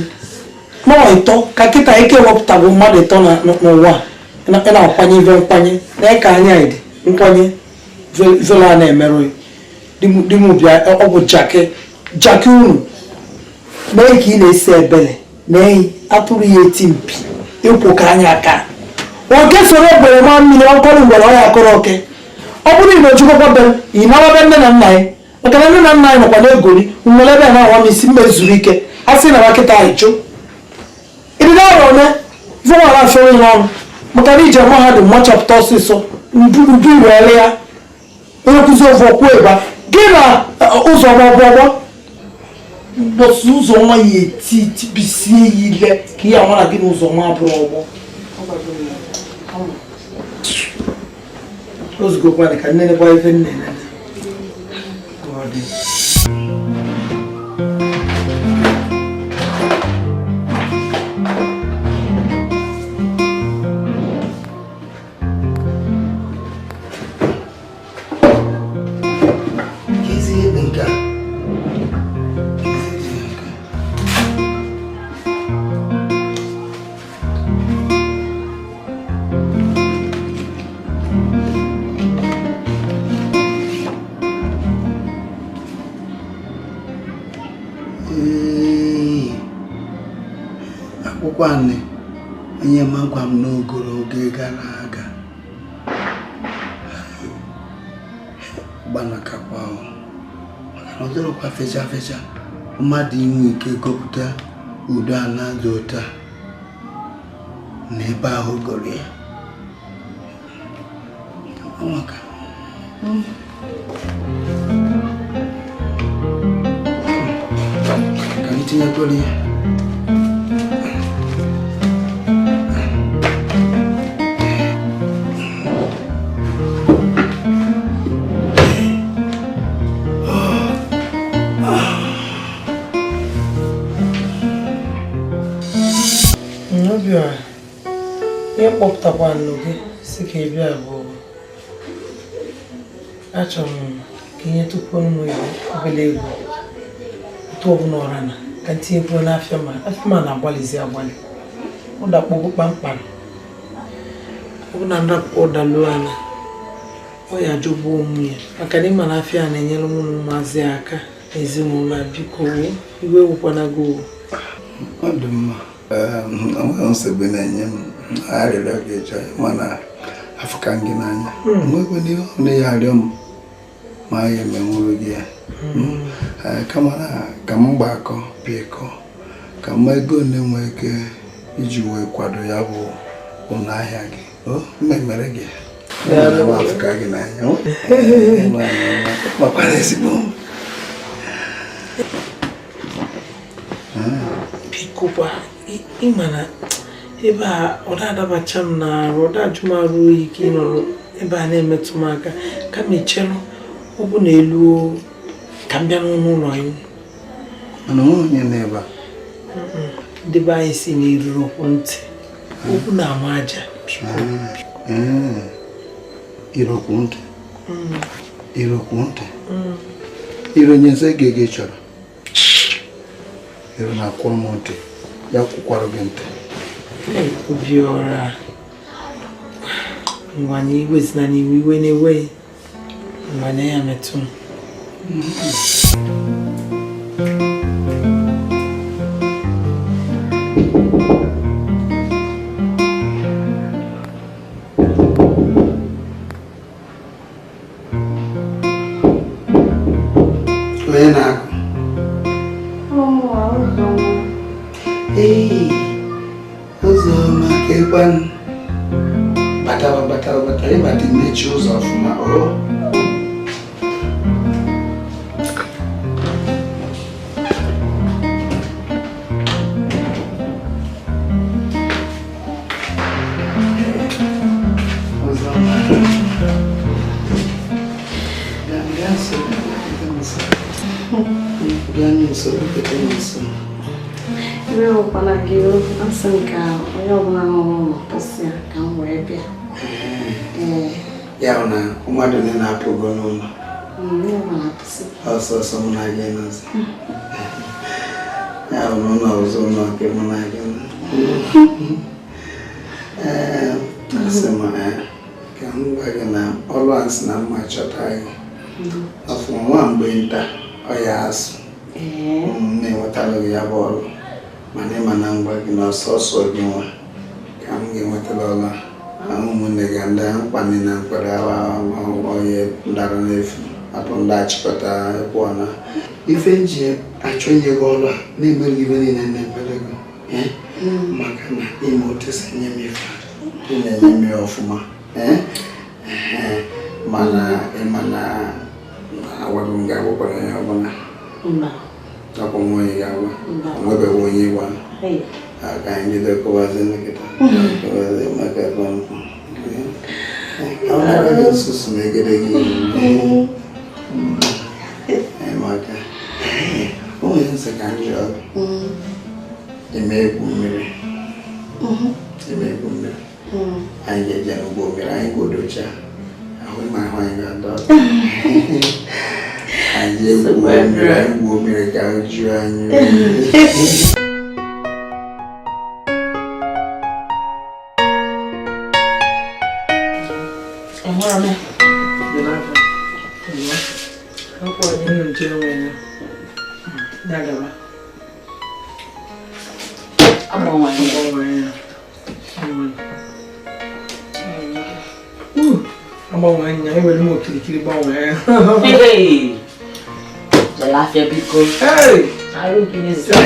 n'ọ ịtọ ka kịta ike wepụta bụ mmadụ ịtọ n'ụwa ị na-akwanye ife nkwanye na ịka anya dị nkwanye vela na-emerụ di m bịa ọ bụ jaki unu mee ka ị na-esi ebele na eyi atụrụ ya eti mpi ịkwụ ka anya aka oke soro ogbere ma mmiri ọkọrọ ngwere ọ ya akọrọ oke ọ bụrụ na ojikọkwa be ị nawabe nne na nna anyị maka na nne na nna anyị nọkwa na-egori nwere ebe na awa m isi mma ezuru ike a sị na makịta anyị chụ ịdịna ọrụ one vọnwara afọ onye n'ọrụ maka na ije mahadum machapụta ọsịsọ udu were ya onye nkụzi ofu ọkwụ ịgba gị na ụzọ ọgbọgbọgbọ mbọsị ụzọ nwa ya eti bisie ya ile ka ihe amara gị na ụzọ nwa abụrụ ọgbọ ozugokwana ka nnene gba ife nnene Nwanne onye magwa m n'ogologo gara aga gbanakakwa maka na ọ dịrọkwa fecha fecha mmadụ inwe ike gụpụta udo a na-adị ụta n'ebe ahụ goro ya maka Ka m tinyekwara ya. Ihe kpọpụtakwa nnu gị si ka ị bịa bụ achọrọ m ka ihe tupu nnu obere ego otu ọbụla ọra na ka tinyekwuo n'afịa ma na-agbalịzi agbalị ụdakpọgo kpamkpam ọ bụ na ndapụ ụdaluo ala ọ ya jụgbuo onwe ya maka na ịma na afịa na-enyere ụmụ ụmụazị aka ezinụlọ biko iwe wụkwana gị ọ dị mma onweghị nsogbu na-enye m arịrịọ gị ịchọ mana afụka gị n'anya onwekwe n'ihe ọ na ya arịọ m ma ya emenwuru gị ya kama na ka m gbakọ bịakọ ka m ego na-enwe ike iji wee kwado ya bụ ụlọ ahịa gị mmemere gị afụka gị n'anya makwara ezigbo bikokwa ịma na ebe a ọ da-adabacha m n'arụ ọ da-ajụ m arụ oyi ka ị nọrọ ebe a na-emetụ m aka ka m echelụ ọ bụ na elu ka m bịa n'ụlọ anyị mana onye n'ebe a ndị be anyị si n'eruru okwu ntị okwu na-ama aja irokwu ntị irokwu ntị iro nye nse gị chọrọ iro na-akwụrụ m ntị ya kwụkwara gị ntị obi ọra ngwanye iwe si na n'iwe iwe na-eweghị ngwanye ya metụ m onye na-agụ ụzọma ka ịkwanụ batara ịbata mmechi ụzọ ọfụma Ọkwana gị asị nke onye ọbụla n'ụlọ pụsị ya ka m wee bịa. Ya bụ na mmadụ ndị na-apụgo n'ụlọ ọsọsọ mụ na gị nọzi ya bụ na ụlọ ọzọ ụlọ nke mụ na gị asị m ka m gwa gị na ọlụ asị na mma chọta gị ọfụma nwa mgbe nta ọ ya asụ na-enwetalụ gị ya bụ ọlụ mana ịma na ngwa gị na ọsọsọ gị nwa ka m ga-enwetala ọla ụmụnne gị ndị mkpani na mkpere onye dara n'efu atụ ndị achịkọta ekwu ọna ife nji achọ inye gị ọla na-emeghị ife niile na-emere gị maka na ime otu si nye m ife ị na-enye m ya ọfụma mana ịma na agwaghị m ga-agwakwara ya ọbụla ọkwa nwa onye ga-agwa onwebeghị onye ịgwa ka anyị bido kọwazi nkịta kọwazi maka ebe nkwụ ọnara gị nsusu na egede gị maka onye nsị ka ndị ọgụ ime egwu mmiri anyị ga-eje n'ugbo mmiri anyị ga-odocha ahụ ma ahụ anyị ga-adọ anyị egwu mmiri ka o juo anyị agbanwe ewere m okirikiri gbanwee Jalafia biko. Arụ gị n'ezi ka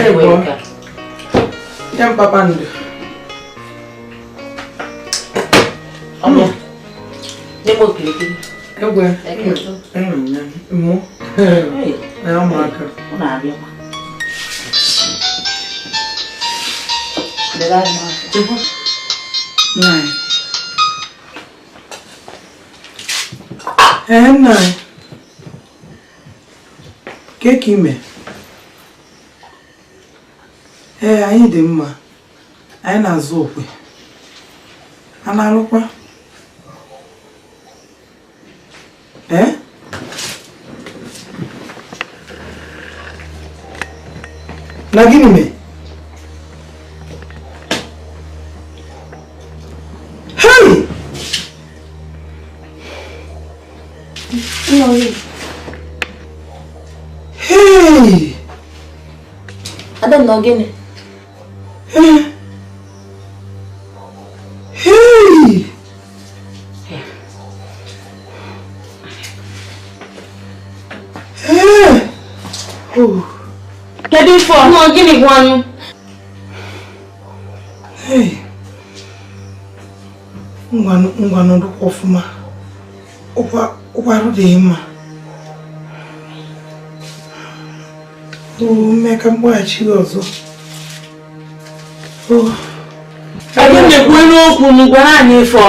ya kpakpando ọmịa n'ime okirikiri Egwe. Mo. Hey. Na maka. Una abia kwa. Dela ma. Tipo. Nai. Nai. Keki me. Anyị dị mma. Anyị na-azụ okwe. A na-alụkwa? Na gịnị me? Hey! Hey! Adam no gịnị? Hey! Kedu ifo? No gịnị gwanụ? Hey! Ngwanụ dụkwa ọfụma. Ụkwarụ dị mma. Mmeka mgbaghachi ọzọ. Anyị na-ekwu n'okwu n'ugwara anyị ifo.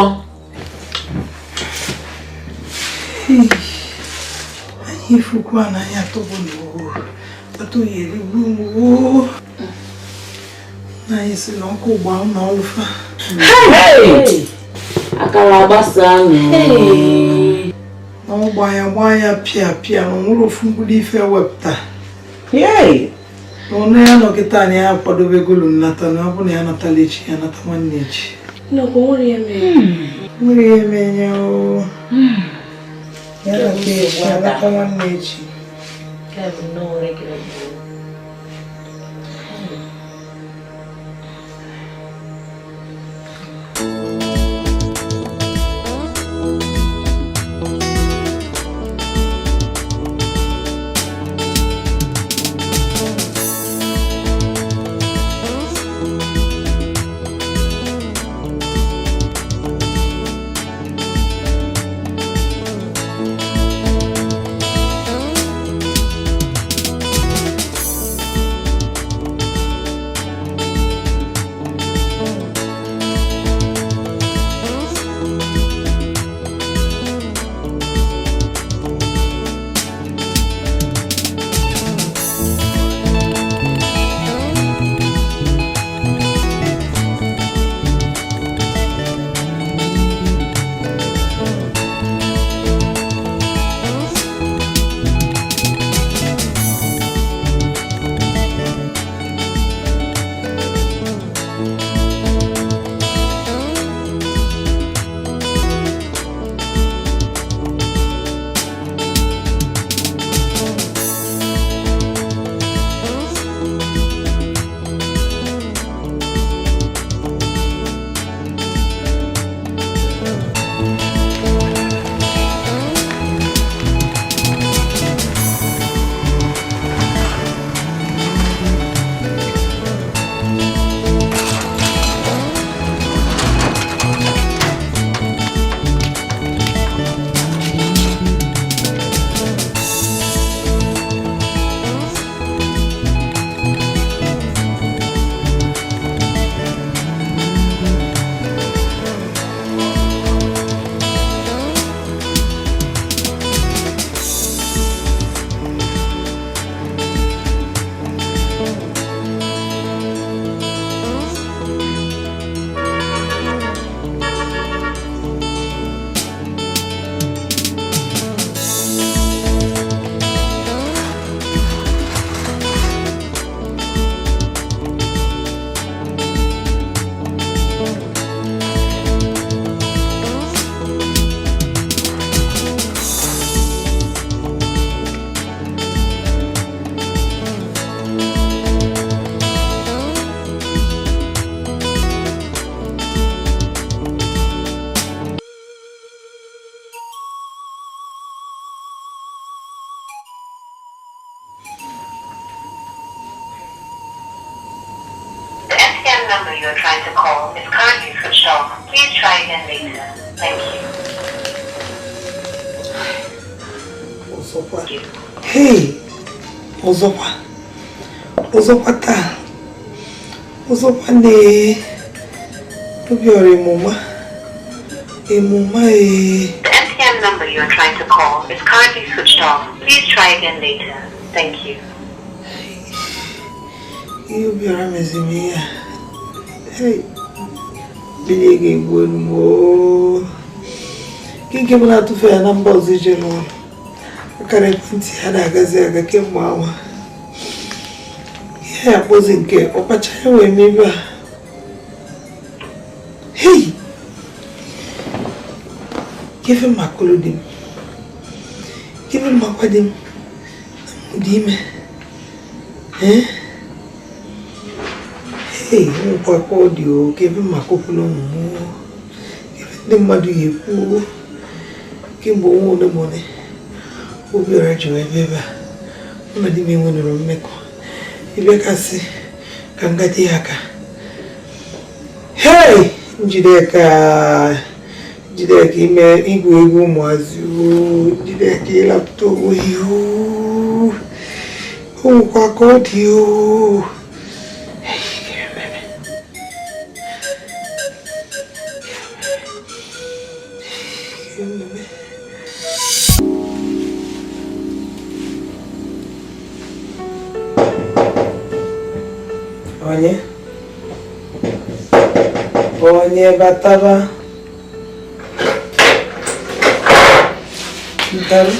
Anyị ifukwa na anyị atọbọ n'owo. Atụghị erigbu mgbo. Na anyị si na ọkụ ụgbọ na ọlụfa. Akara agbasa nụ. Na ọgba ya pịa na nwere ofu mgbuli ife wepụta. Ọnụ ya nọkịta na ya akwadobe golu nnata na ọ bụ na ya natala echi ya nata nwanne echi. Nwere ya eme ya o. Ya nata echi ya nata nwanne echi. number you are trying to call is currently switched off. Please try again later. Thank you. Hey, Ozokwa taa. Ozokwa ne. Obiore mama. Mama The MTN number you are trying to call is currently switched off. Please try again later. Thank you. Obiore mezimia. Hey. Bili Egwuonwu. Kinke muna tufe ya namba ozijelo. Akare pinti hada agazi agake mwawa. Ya pozi nke opacha we miba. Hey. Give him my clothing. Give him my wedding. Dime. Eh? Hey, Papa, give him my couple of more. Give him the money you pull. Give him all the money. We'll be right away, baby. I'm not even going to make one. If you can see, can get the haka. Hey! Dikeh. Dikeh ime Egwuonwu mwazu. Dikeh laptop you. Oh, what God you. Onye bataba. Ntaru.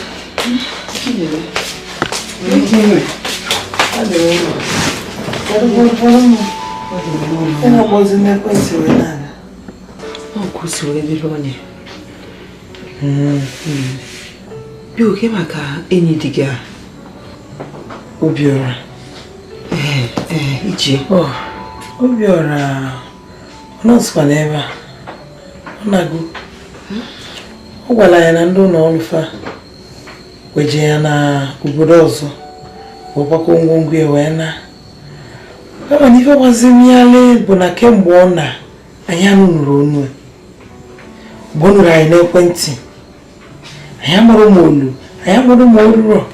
Bioke maka enyi diga. Obiora. Ije. Obiora. Ọnọsịkwa n'ebe a. Ọ na-agụ. Ọ gwara ya na ndị ụlọ ọrụ fa weje ya na obodo ọzọ wekpakọ ngwongwo ya wee na. Kama na ife gbazimiale bụ na kemgbe ọ na anyị anụrụ onu. Mgbe ọ nụrụ anyị n'ekwentị. Anyị amụrụ ma olu, anyị amụrụ ma oruro.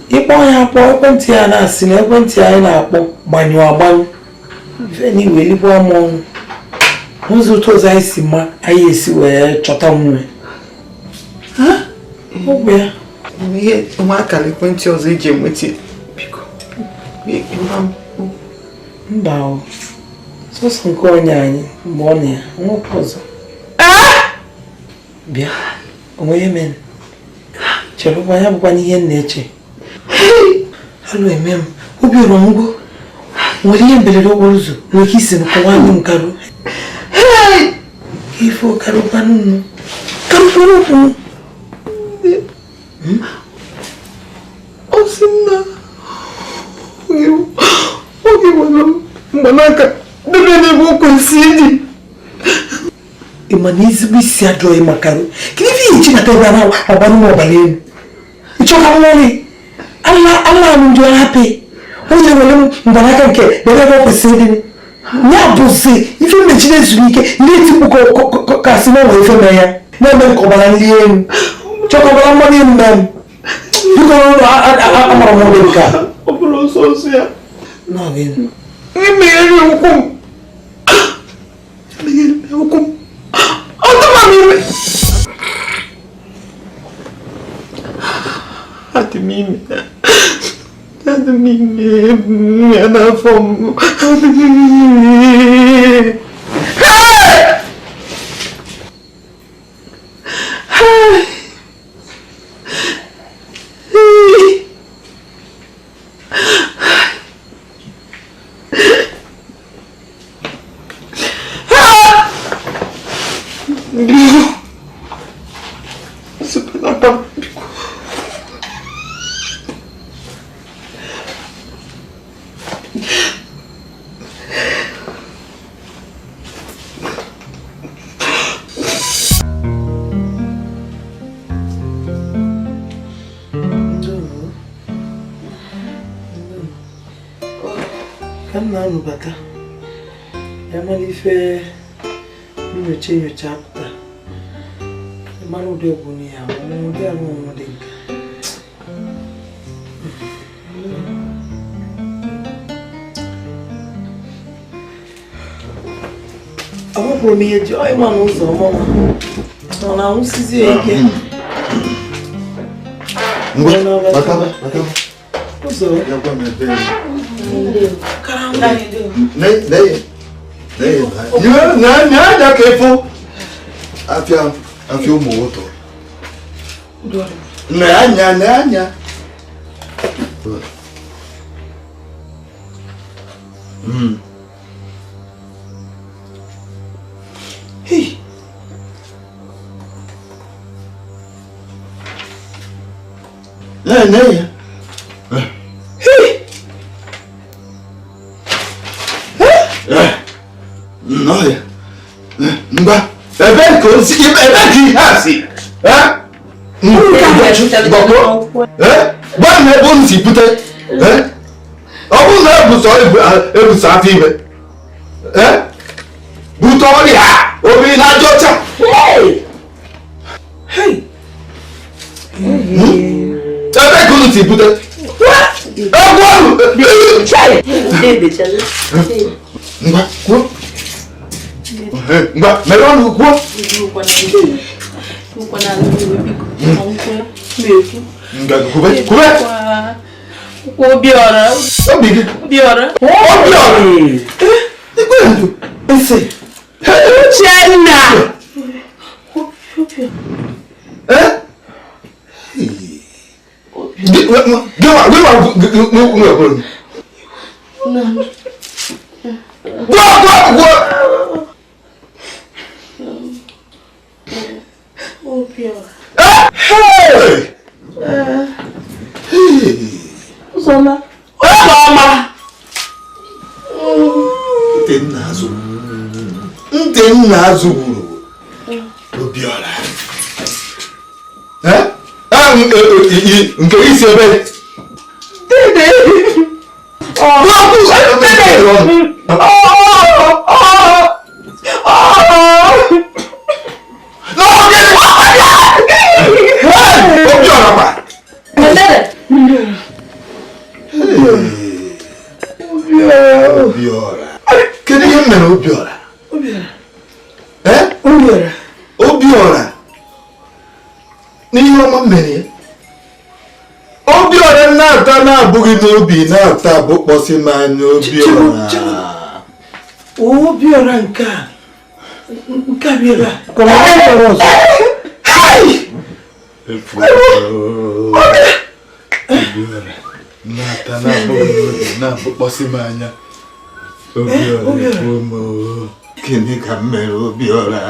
Ịkpọ ya akpọ ekwentị ya na-asị na ekwentị anyị na-akpọ gbanyụ agbanyụ. Veni weli bo amon. N'ụzọ ụzọ anyị si ma anyị esi wee chọta nwe. Ha? Ọ ya. Ihe nwa akara ekwentị ọzọ iji enweta biko. Mba o. Sọsọ nke onye anyị mgbe ọ na ya nwoke ọzọ. Bịa. Onwe ihe men. Chelụkwa ya bụkwa n'ihe m na-eche. Alụ eme m. Obi ọrọ ngwo. Nwere ihe mberede okporo ụzọ nwere ike isi n'ụkọwa anyị m karụ. Ife karụkwa n'ụnụ. Karụkwa n'ụkwụ. Ọ sị na oge nwere mgbanaka debe n'ebe o kwesịrị ịdị. Ịma na ezigbo isi ajọ ịma karụ. Kedu ife ihe chinata ebe a agbanụ m ọbara elu? Ịchọka nwere ala ahụ ndị ọrụ hapụ. Onye nwere mgbanaka nke ebe o kwesịrị ịdị. Ya bụzi ife mechiri ezuru ike ndị etikpu ka si n'ụlọ ife mee ya na-eme nke ọbara nri elu. Chọkọbara mmanụ elu na m. Biko n'ụlọ amara m ụlọ nke a. Ọ bụrụ ọsọ ya. N'ọgịnị. Mmegharị ụkwụ m. Mmegharị ụkwụ m. Ọ dịkwa m ime. Adị m ime. Adị m ime ya n'afọ m. Adị m ime. Bata ya mara ife nyocha apụta mara ụdị ọgwụ ya ụdị arụ ọrụ dị nka Amụkwuru m ihe ji ịma n'ụzọ ọmụma nọ na nwụsizi ike ụzọ anya ka ịfụ afịa ụmụ ụtọ n'anya Hey. Nee. Hey. No ya. Mba, ebe ko si ebe ki hasi. Gba me bo nsi pute. Obu na ebuso afi ibe. Buto ya. Obi na jocha. Hey. Hey. Ebe ko nsi pute. Try it. Ngwa, meron ukwo. Kube. Obiora. Obiora. Ikwendu. Ese. Chenna. Uzoma. Ntenna azụgburu Obiora. Nke isi ebe. Obiora. Kedu ihe mere Obiora? Obiora. N'ihe ọma mere. Obiora na-ata na-abụghị n'obi na-ata bụ kpọsị m anya Obiora. Obiora nke a bịara. Obiora na-ata na-abụghị n'obi na-abụ kpọsị m anya Obiora. Gịnị ka m mere Obiora?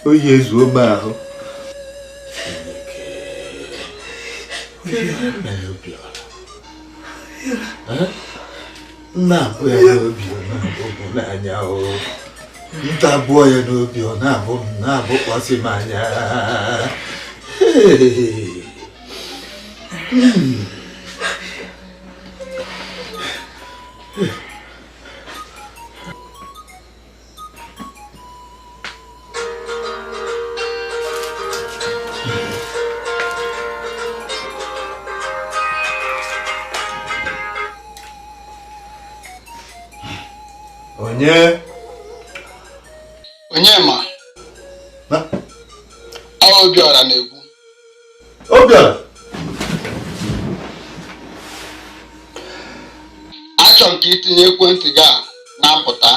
Oyi ezuo m ahụ. Nna abụọ ya n'obi ọ na-abụ n'anya nta abụọ ya n'obi ọ na-abụkwasị m anya. Onye ma? Obiora na-ekwu. Obiora. Achọ m ka itinye ekwentị gị a na mpụta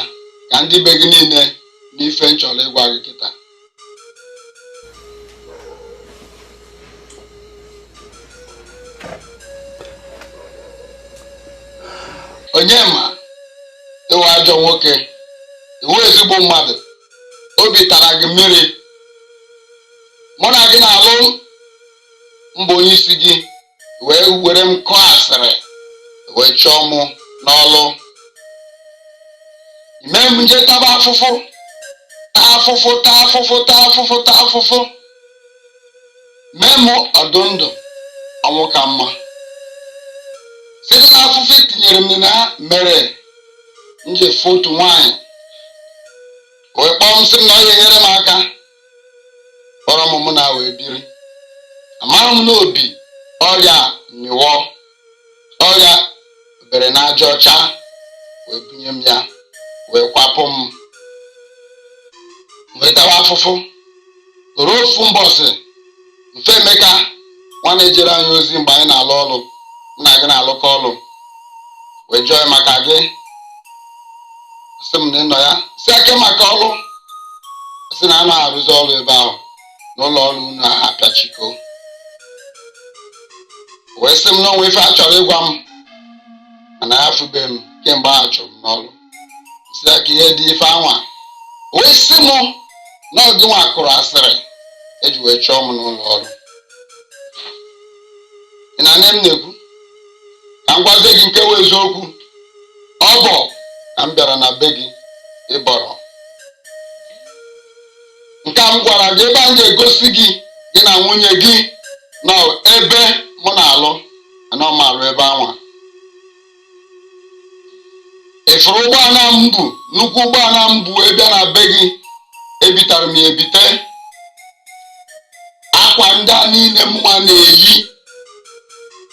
ka ndị be gị niile n'ife m chọrọ ịgwa gị kịta. Onye ma? Iwe ajọ nwoke, iwe ezigbo mmadụ, obi tara gị mmiri. Mụ na gị na-alụ, mbụ onye isi gị wee were m kọọ asịrị wee chọọ mụ n'ọlụ. Ime m nje taba afụfụ, taa afụfụ. Mee mụ ọdụ ndụ ọnwụ ka mma. Site na afụfụ etinyere m na mere nje foto nwanyị wee kpọọ m sị m na ọ ga-enyere m aka kpọrọ m mụ na wee biri. Amaghị m n'obi ọrịa nyiwọ, ọrịa aja ọcha wee bunye m ya wee kwapụ m nwetawa afụfụ ruo ofu mbọsị mfe Emeka nwa na-ejere anyị ozi mgbe anyị na-alụ ọrụ nna gị na-alụkọ ọrụ wee jụọ maka gị sị m na ịnọ ya si ake maka ọrụ sị na a na-arụzi ọrụ ebe ahụ n'ụlọ ọrụ unu apịachiko wee sị m na onwe ife a chọrọ ịgwa m mana ya fube m kemgbe a chụrụ m n'ọrụ si ya ka ihe dị ife anwa wee sị m na ọgị nwa kụrụ asịrị eji wee chọọ m n'ụlọ ọrụ ị na-ane m na-ekwu ka m gwazie gị nke wee eziokwu ọ bụ ka m bịara na be gị ịbọrọ nke m gwara gị ebe a ga-egosi gị gị na nwunye gị nọ ebe mụ na-alụ ana ọ malụ ebe anwa ịfụrụ ụgbọala m bụ nnukwu ụgbọala m bụ ebe na be gị ebitara m ebite akwa ndị a niile mma na-eyi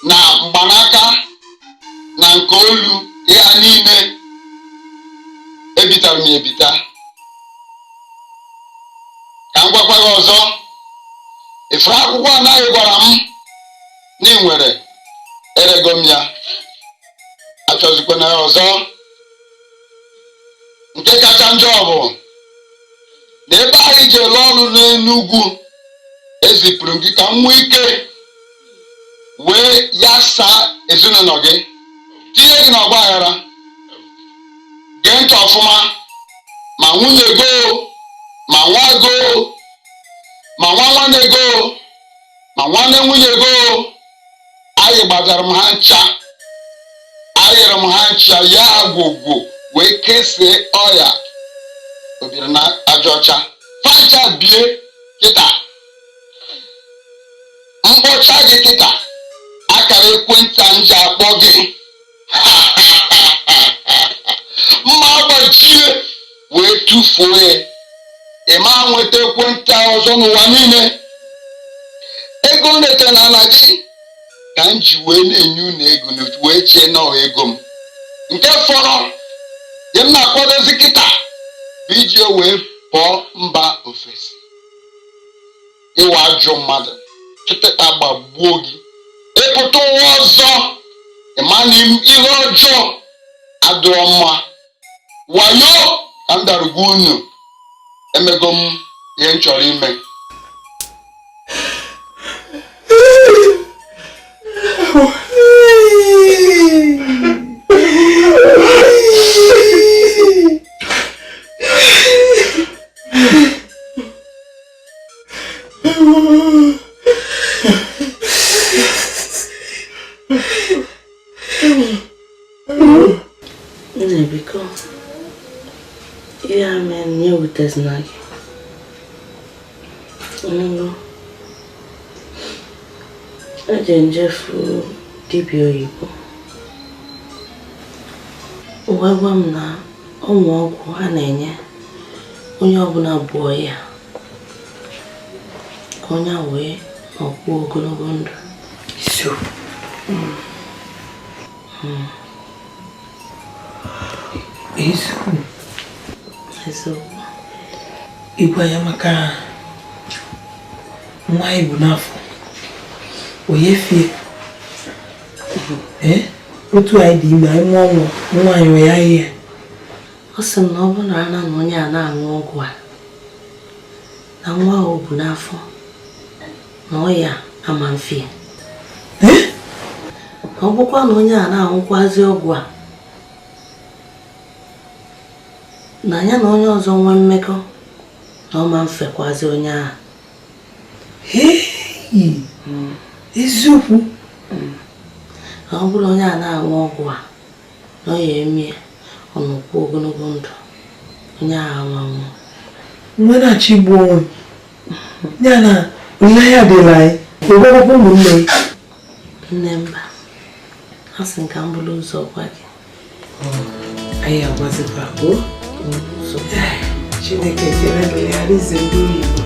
na mgbanaka na nke olu ya niile ebitara m ebita ka m gwakwa gị ọzọ ịfụrụ akwụkwọ anaghị gwara m na ị nwere erego m ya achọzikwana ya ọzọ nke kacha njọ bụ na ebe anyị ji ele ọrụ n'Enugwu ezipụrụ gị ka m nwee ike wee ya saa ezinụlọ gị tinye gị n'ọgba aghara gee ntị ọfụma ma nwunye go ma nwa go ma nwa nwanne go ma nwanne nwunye go anyị gbadara m ha ncha ayịrị m ha ncha ya agwụgwụ wee kesie ọya obiri na aja ọcha facha bie kịta mkpọcha gị kịta akara ekwentị a nji akpọ gị mma gbajie wee tufuo ya ịma nweta ekwentị ọzọ n'ụwa niile ego nleta na ala gị ka m ji wee na-enye unu ego wee chee n'ọha ego m nke fọrọ ya m na-akwadozi kịta bụ iji wee pụọ mba ofesi ịwa ajọ mmadụ kịtịkpa gbagbuo gị ịpụta ụwa ọzọ ịmana ihe ọjọọ adịrọ mma wayo ka m bịara gwa unu emego m ihe m chọrọ ime Biko ihe a mere nye wutezina gị eji njefu dibịa oyibo wee gwa m na ụmụ ọgwụ a na-enye onye ọbụla bụ ya ka onye a wee ọkwụ ogologo ndụ eziokwu ịgwa ya maka nwa anyị bụ n'afọ onye fie otu anyị dị ime anyị mụọ nwa anyị wee ya ihe ọ sị m na ọ bụrụ na onye a na-aṅụ ọgwụ a na nwa ahụ bụ n'afọ na ọ ya ama mfie ọ bụkwa na onye a na-aṅụkwazi ọgwụ a na ya na onye ọzọ nwee mmekọ na ọ ma mfekwazi onye ahụ eziokwu na ọ bụrụ onye a na-aṅụ ọgwụ a na ọ ya emie ọnụkwụ ogologo ndụ onye ahụ anwanwụ nwa na-achọ igbu onwe ya na onye ya dịla anyị ụgbọgbọ ụmụnne nne mba a sị nka m bụrụ ụzọ gwa gị anyị agwazikwa Chineke kere ya rize ndị oyibo